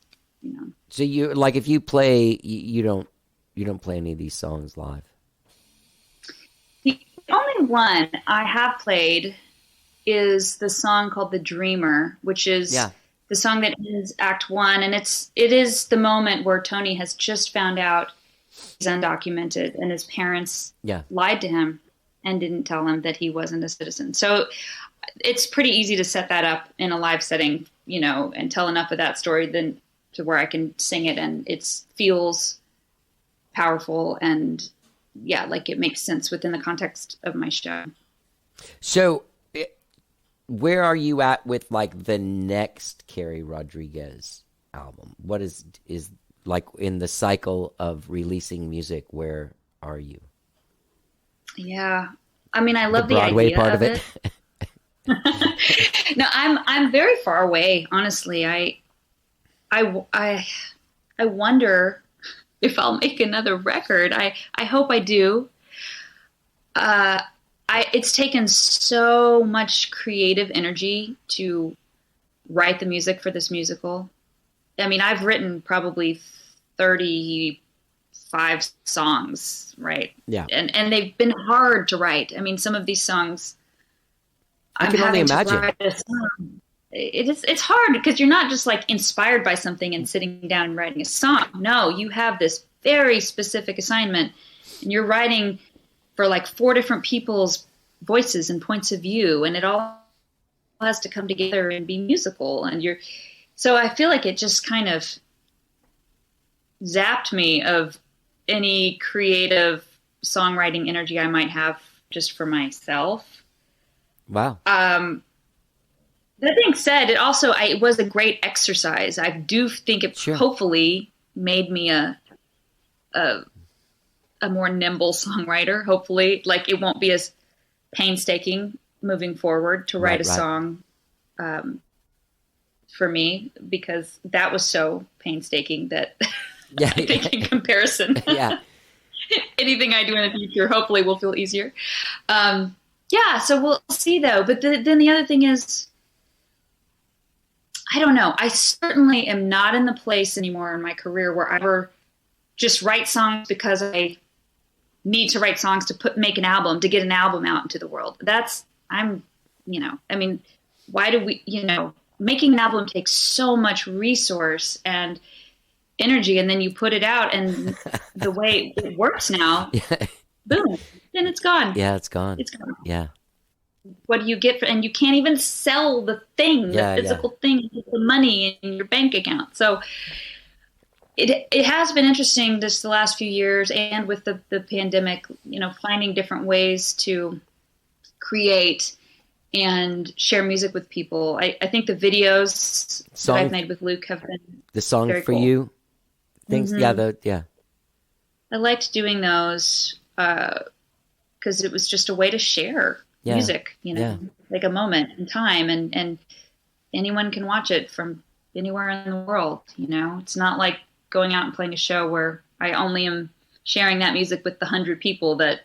So you, like, if you play, you don't play any of these songs live? The only one I have played is the song called "The Dreamer," which is the song that ends Act One, and it is the moment where Tony has just found out he's undocumented, and his parents lied to him and didn't tell him that he wasn't a citizen. So it's pretty easy to set that up in a live setting, and tell enough of that story then to where I can sing it, and it feels powerful, and like it makes sense within the context of my show. So where are you at with like the next Carrie Rodriguez album? What is like in the cycle of releasing music? Where are you? Yeah. I love the Broadway idea part of it. No, I'm very far away, honestly. I wonder if I'll make another record. I hope I do. It's taken so much creative energy to write the music for this musical. I've written probably 35 songs, right? Yeah. And they've been hard to write. Some of these songs, I can only imagine. It's hard because you're not just like inspired by something and sitting down and writing a song. No, you have this very specific assignment, and you're writing for like 4 different people's voices and points of view, and it all has to come together and be musical. So I feel like it just kind of zapped me of any creative songwriting energy I might have just for myself. Wow. That being said, it was a great exercise. I do think it hopefully made me a more nimble songwriter. Hopefully, like it won't be as painstaking moving forward to write a song for me, because that was so painstaking that I think in comparison, anything I do in the future hopefully will feel easier. So we'll see though. But then the other thing is, I don't know. I certainly am not in the place anymore in my career where I ever just write songs because I need to write songs to make an album, to get an album out into the world. Why do we, making an album takes so much resource and energy, and then you put it out, and the way it works now, boom, then it's gone. Yeah, it's gone. It's gone. Yeah. What do you get and you can't even sell the thing, the physical thing, with the money in your bank account. So it has been interesting this the last few years, and with the pandemic, finding different ways to create and share music with people. I think the videos that I've made with Luke have been the song very for cool. you things. Yeah. I liked doing those because it was just a way to share music, like a moment in time, and anyone can watch it from anywhere in the world. It's not like going out and playing a show where I only am sharing that music with the 100 people that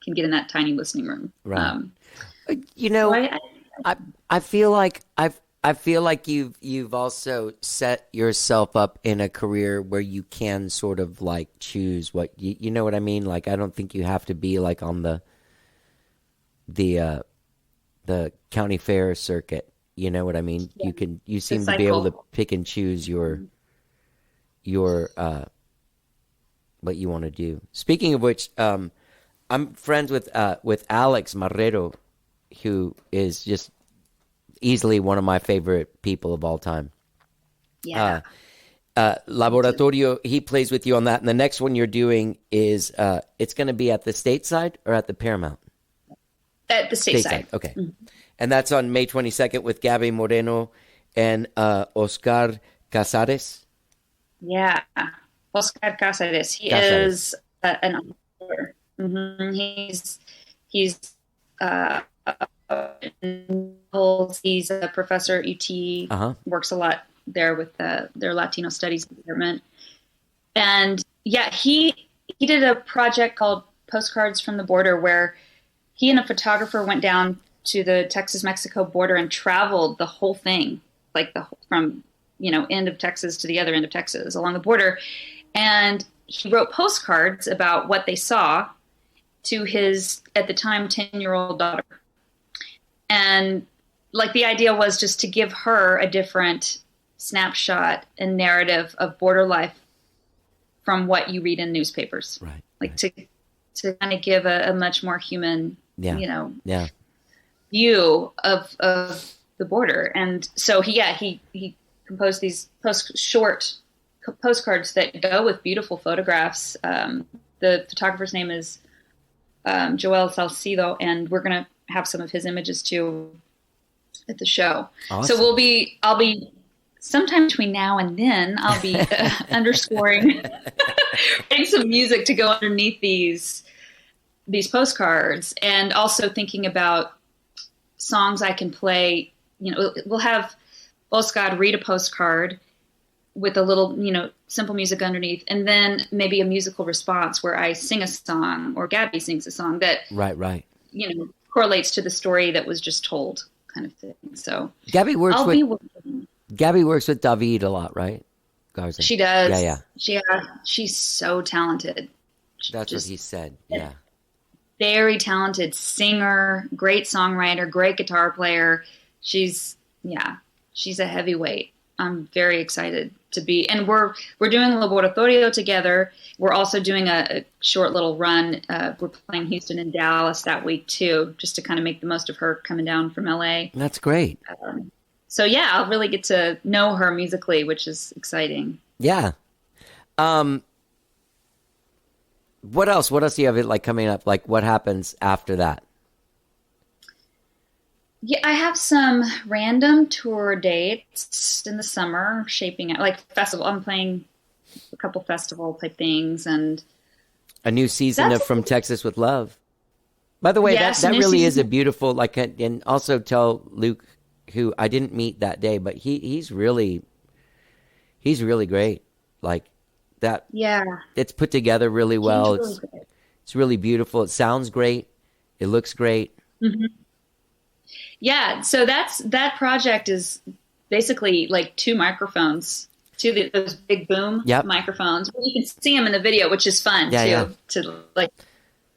can get in that tiny listening room. Right. So I feel like you've also set yourself up in a career where you can sort of like choose what you know what I mean? Like, I don't think you have to be like on the county fair circuit. You know what I mean? Yeah. You seem to be able to pick and choose your what you want to do. Speaking of which, I'm friends with Alex Marrero, who is just easily one of my favorite people of all time. Yeah. Laboratorio, he plays with you on that. And the next one you're doing is, it's going to be at the Stateside or at the Paramount? At the Stateside. Okay. Mm-hmm. And that's on May 22nd with Gabby Moreno and Oscar Casares. Yeah. Oscar Casares. He is an author. Mm-hmm. He's a professor at UT, works a lot there with their Latino Studies department. And yeah, he did a project called Postcards from the Border, where he and a photographer went down to the Texas-Mexico border and traveled the whole thing, like from end of Texas to the other end of Texas along the border. And he wrote postcards about what they saw to his, at the time, 10-year-old daughter. And like the idea was just to give her a different snapshot and narrative of border life from what you read in newspapers. Right. Like to kind of give a much more human, view of the border. And so he composed these short postcards that go with beautiful photographs. The photographer's name is Joel Salcido, and we're going to have some of his images too at the show. Awesome. So I'll be sometime between now and then, I'll be underscoring, writing some music to go underneath these postcards, and also thinking about songs I can play. We'll have Oscar read a postcard with a little, simple music underneath, and then maybe a musical response where I sing a song or Gabby sings a song that right. Correlates to the story that was just told, kind of thing. So Gabby works with David a lot, right? Garza. She does. Yeah. She's so talented. That's what he said. Yeah. Very talented singer, great songwriter, great guitar player. She's a heavyweight. I'm very excited to be, and we're doing Laboratorio together. We're also doing a short little run. We're playing Houston and Dallas that week too, just to kind of make the most of her coming down from LA. That's great. So yeah, I'll really get to know her musically, which is exciting. Yeah. What else? What else do you have like coming up? Like what happens after that? Yeah, I have some random tour dates in the summer shaping out, like festival. I'm playing a couple festival type things, and a new season of From Texas with Love. By the way, that really is a beautiful, like, and also tell Luke, who I didn't meet that day, but he's really great. Like that. Yeah. It's put together really well. It's really beautiful. It sounds great. It looks great. Mm-hmm. Yeah, so that project is basically like two microphones, those big boom microphones. You can see them in the video, which is fun to like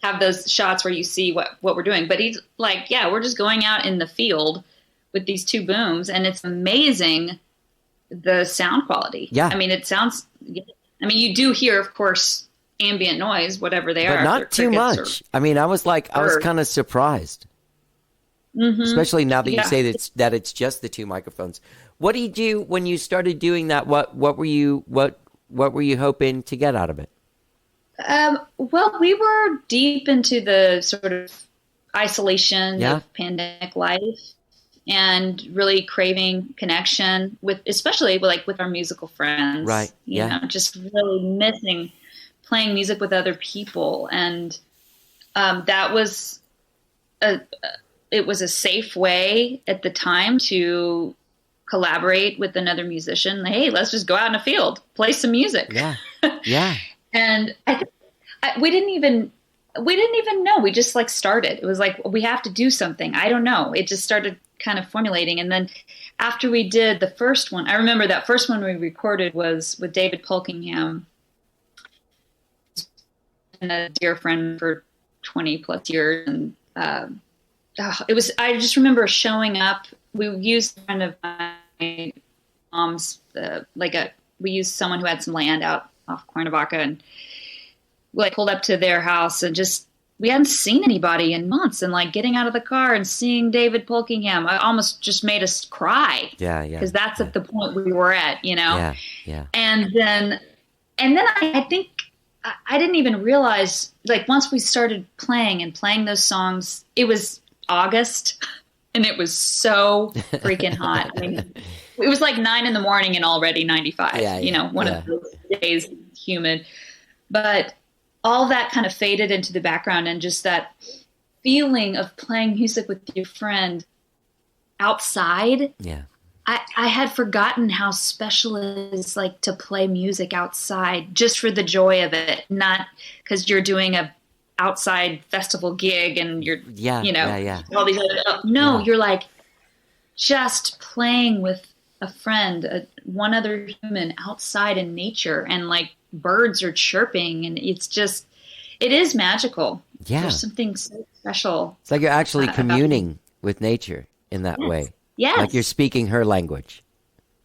have those shots where you see what we're doing. But he's like, we're just going out in the field with these two booms, and it's amazing the sound quality. Yeah, I mean, it sounds. I mean, you do hear, of course, ambient noise, whatever they are, but not too much. I mean, I was kind of surprised. Mm-hmm. Especially now that you say that it's just the two microphones. What do you do when you started doing that? What what were you hoping to get out of it? Well, we were deep into the sort of isolation Yeah. of pandemic life and really craving connection with, especially with our musical friends. Right. You Yeah. know, just really missing playing music with other people. And that was it was a safe way at the time to collaborate with another musician. Hey, let's just go out in a field, play some music. Yeah. Yeah. And we didn't even know. We just like started. It was like, we have to do something. I don't know. It just started kind of formulating. And then after we did the first one, I remember that first one we recorded was with David Polkingham, and a dear friend for 20 plus years. And I just remember showing up. We used a friend of my mom's, we used someone who had some land out off Cuernavaca, and like pulled up to their house, and just, we hadn't seen anybody in months, and like getting out of the car and seeing David Polkingham, I almost just made us cry. Yeah. Yeah. Because that's at the point we were at, you know? Yeah. Yeah. And then I think I didn't even realize, like, once we started playing those songs, it was August and it was so freaking hot. I mean, it was like 9 a.m. and already 95, Yeah, you know, one of those days, humid, but all that kind of faded into the background, and just that feeling of playing music with your friend outside. Yeah. I had forgotten how special it is, like, to play music outside just for the joy of it, not because you're doing a outside festival gig and you're, all these other, you're like just playing with a friend, one other human outside in nature, and like birds are chirping, and it is magical. Yeah. There's something so special. It's like you're actually communing with nature in that way. Yes. Like you're speaking her language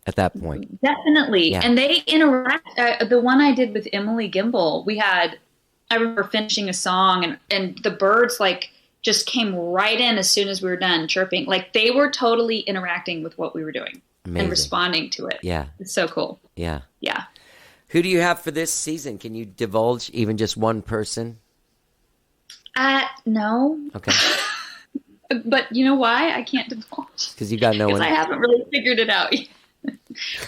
at that point. Definitely. Yeah. And they interact. The one I did with Emily Gimbel, I remember finishing a song, and the birds like just came right in as soon as we were done chirping. Like they were totally interacting with what we were doing. Amazing. And responding to it. Yeah. It's so cool. Yeah. Yeah. Who do you have for this season? Can you divulge even just one person? No. Okay. But you know why I can't divulge? Because you got no one. I haven't really figured it out yet.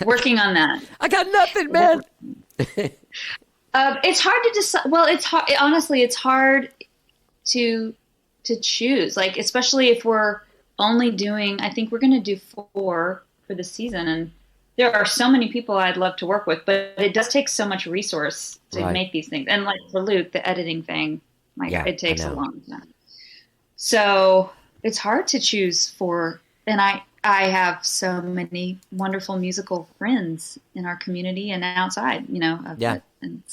Working on that. I got nothing, man. It's hard to decide. Well, it's hard. Honestly, it's hard to choose. Like, especially if we're only doing. I think we're going to do 4 for the season, and there are so many people I'd love to work with, but it does take so much resource to make these things. And like for Luke, the editing thing, it takes a long time. So it's hard to choose 4. And I have so many wonderful musical friends in our community and outside, you know. And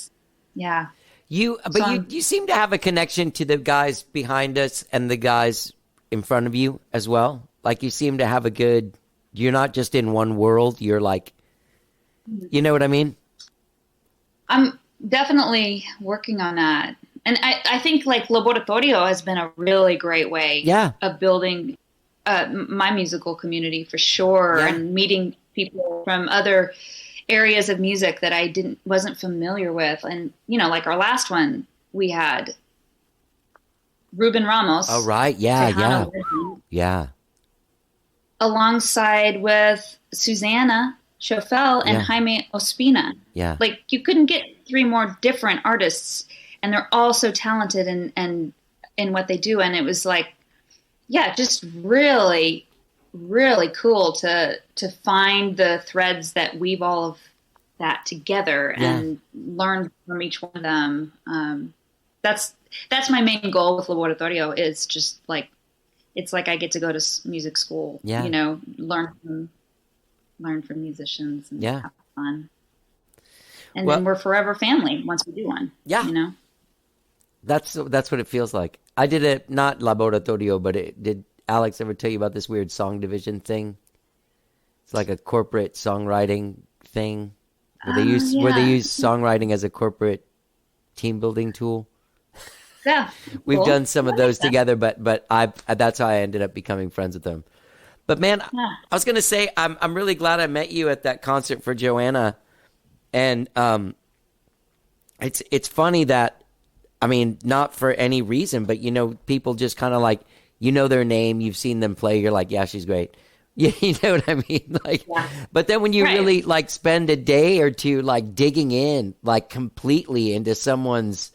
You seem to have a connection to the guys behind us and the guys in front of you as well. Like you seem to have you're not just in one world. You're like, you know what I mean? I'm definitely working on that. And I think like Laboratorio has been a really great way of building my musical community for sure, and meeting people from other areas of music that I wasn't familiar with. And, you know, like our last one, we had Ruben Ramos. Oh, right. Yeah. Yeah. Alongside with Susanna Schofel and Jaime Ospina. Yeah. Like you couldn't get 3 more different artists, and they're all so talented and in what they do. And it was like, just really, really cool to find the threads that weave all of that together and learn from each one of them. That's my main goal with Laboratorio, is just like, it's like I get to go to music school, you know, learn from musicians and have fun. And then we're forever family once we do one. Yeah. You know? That's what it feels like. I did it, not Laboratorio, but did Alex ever tell you about this weird song division thing? It's like a corporate songwriting thing where they use songwriting as a corporate team building tool. Yeah. We've done some of those together, but that's how I ended up becoming friends with them. But man, I was going to say, I'm really glad I met you at that concert for Joanna. And it's funny that, I mean, not for any reason, but, people just kind of like, their name, you've seen them play, you're like, yeah, she's great. Yeah, you know what I mean? Like, yeah. But then when you really like spend a day or two like digging in like completely into someone's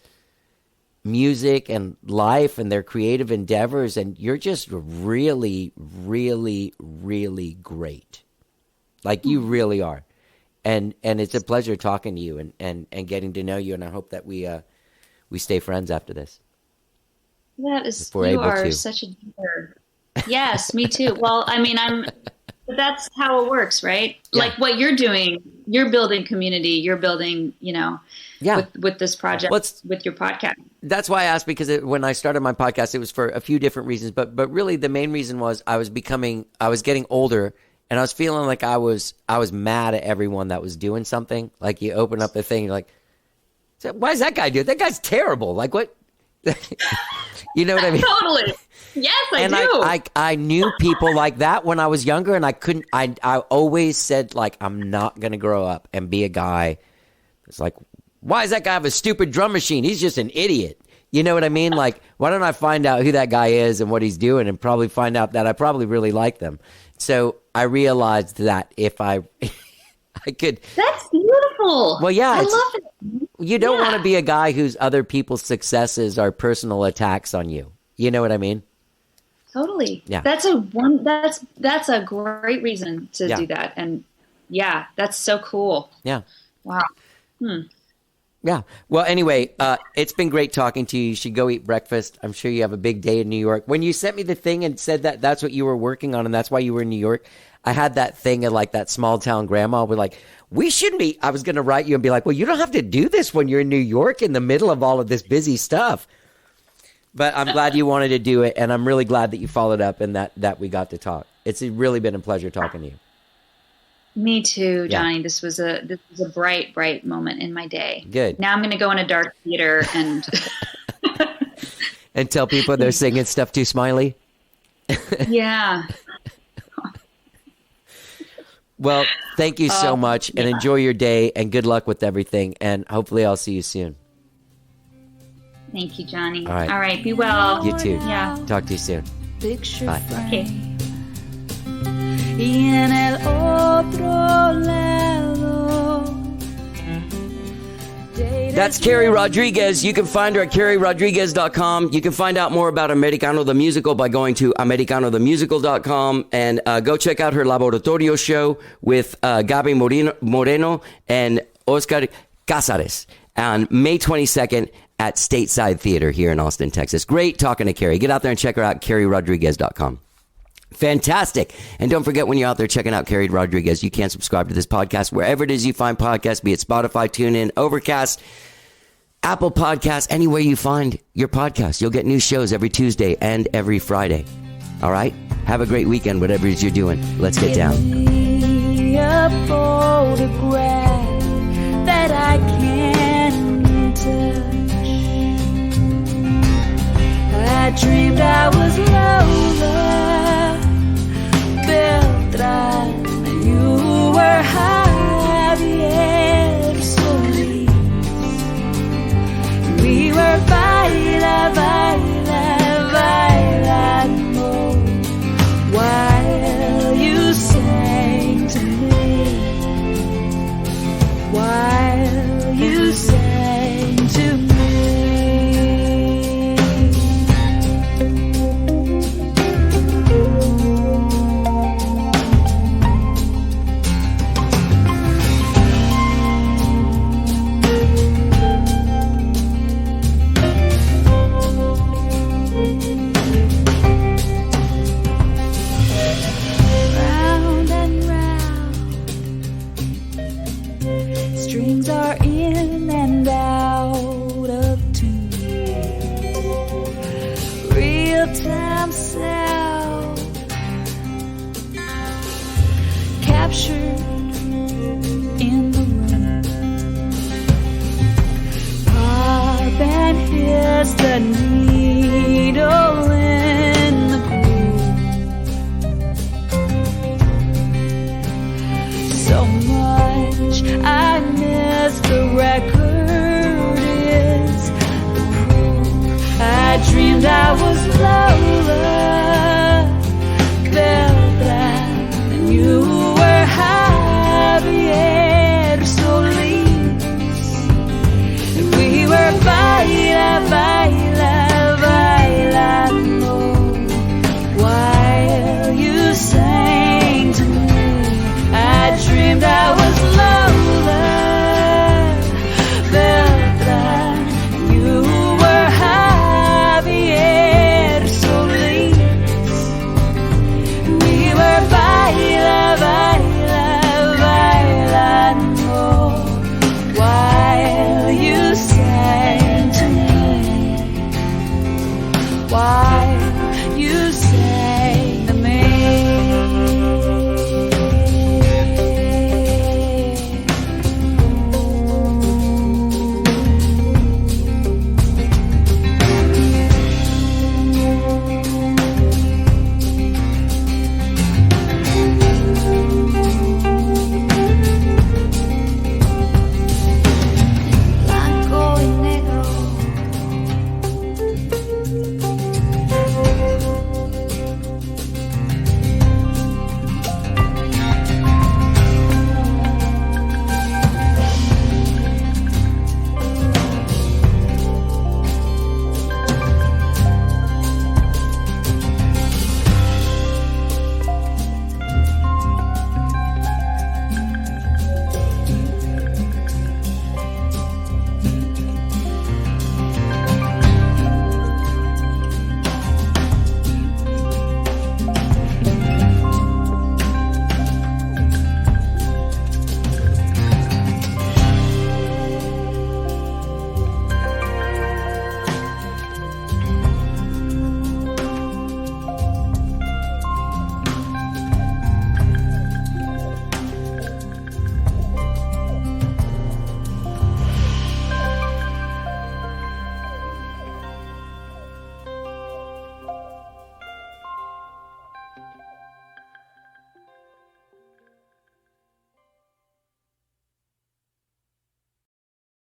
music and life and their creative endeavors, and you're just really, really, really great. Like you really are. And it's a pleasure talking to you and getting to know you, and I hope that we stay friends after this. You are such a dear. Yes, me too. Well, I mean, that's how it works, right? Yeah. Like what you're doing, you're building community, you're building, with this project, with your podcast. That's why I asked, because when I started my podcast, it was for a few different reasons, but really the main reason was I was getting older, and I was feeling like I was mad at everyone that was doing something. Like you open up the thing, you're like, why is that guy doing? That guy's terrible. Like what? You know what I mean? Totally. Yes, I do. I knew people like that when I was younger, and I always said, like, I'm not going to grow up and be a guy. It's like, why does that guy have a stupid drum machine? He's just an idiot. You know what I mean? Like, why don't I find out who that guy is and what he's doing, and probably find out that I probably really like them. So I realized that if I could. That's beautiful. Well, yeah. I love it. You don't want to be a guy whose other people's successes are personal attacks on you. You know what I mean? Totally. Yeah. That's a great reason to do that. And yeah, that's so cool. Yeah. Wow. Yeah. Well, anyway, it's been great talking to you. You should go eat breakfast. I'm sure you have a big day in New York. When you sent me the thing and said that that's what you were working on and that's why you were in New York, I had that thing of like that small town grandma with like, we shouldn't be. I was going to write you and be like, well, you don't have to do this when you're in New York in the middle of all of this busy stuff. But I'm glad you wanted to do it, and I'm really glad that you followed up and that we got to talk. It's really been a pleasure talking to you. Me too, Johnny. Yeah. This was a bright, bright moment in my day. Good. Now I'm going to go in a dark theater and and tell people they're singing stuff too smiley. Yeah. Well, thank you so much, and enjoy your day, and good luck with everything, and hopefully I'll see you soon. Thank you, Johnny. All right. Be well. You too. Yeah. Talk to you soon. Bye. Okay. That's Carrie Rodriguez. You can find her at carrierodriguez.com. You can find out more about Americano the Musical by going to americanothemusical.com, and go check out her Laboratorio show with Gaby Moreno and Oscar Casares on May 22nd at Stateside Theater here in Austin, Texas. Great talking to Carrie. Get out there and check her out, carrierodriguez.com. Fantastic. And don't forget, when you're out there checking out Carrie Rodriguez, you can subscribe to this podcast wherever it is you find podcasts, be it Spotify, TuneIn, Overcast, Apple Podcasts, anywhere you find your podcast. You'll get new shows every Tuesday and every Friday. All right? Have a great weekend, whatever it is you're doing. Let's get down. A photograph that I can't touch. I dreamed I was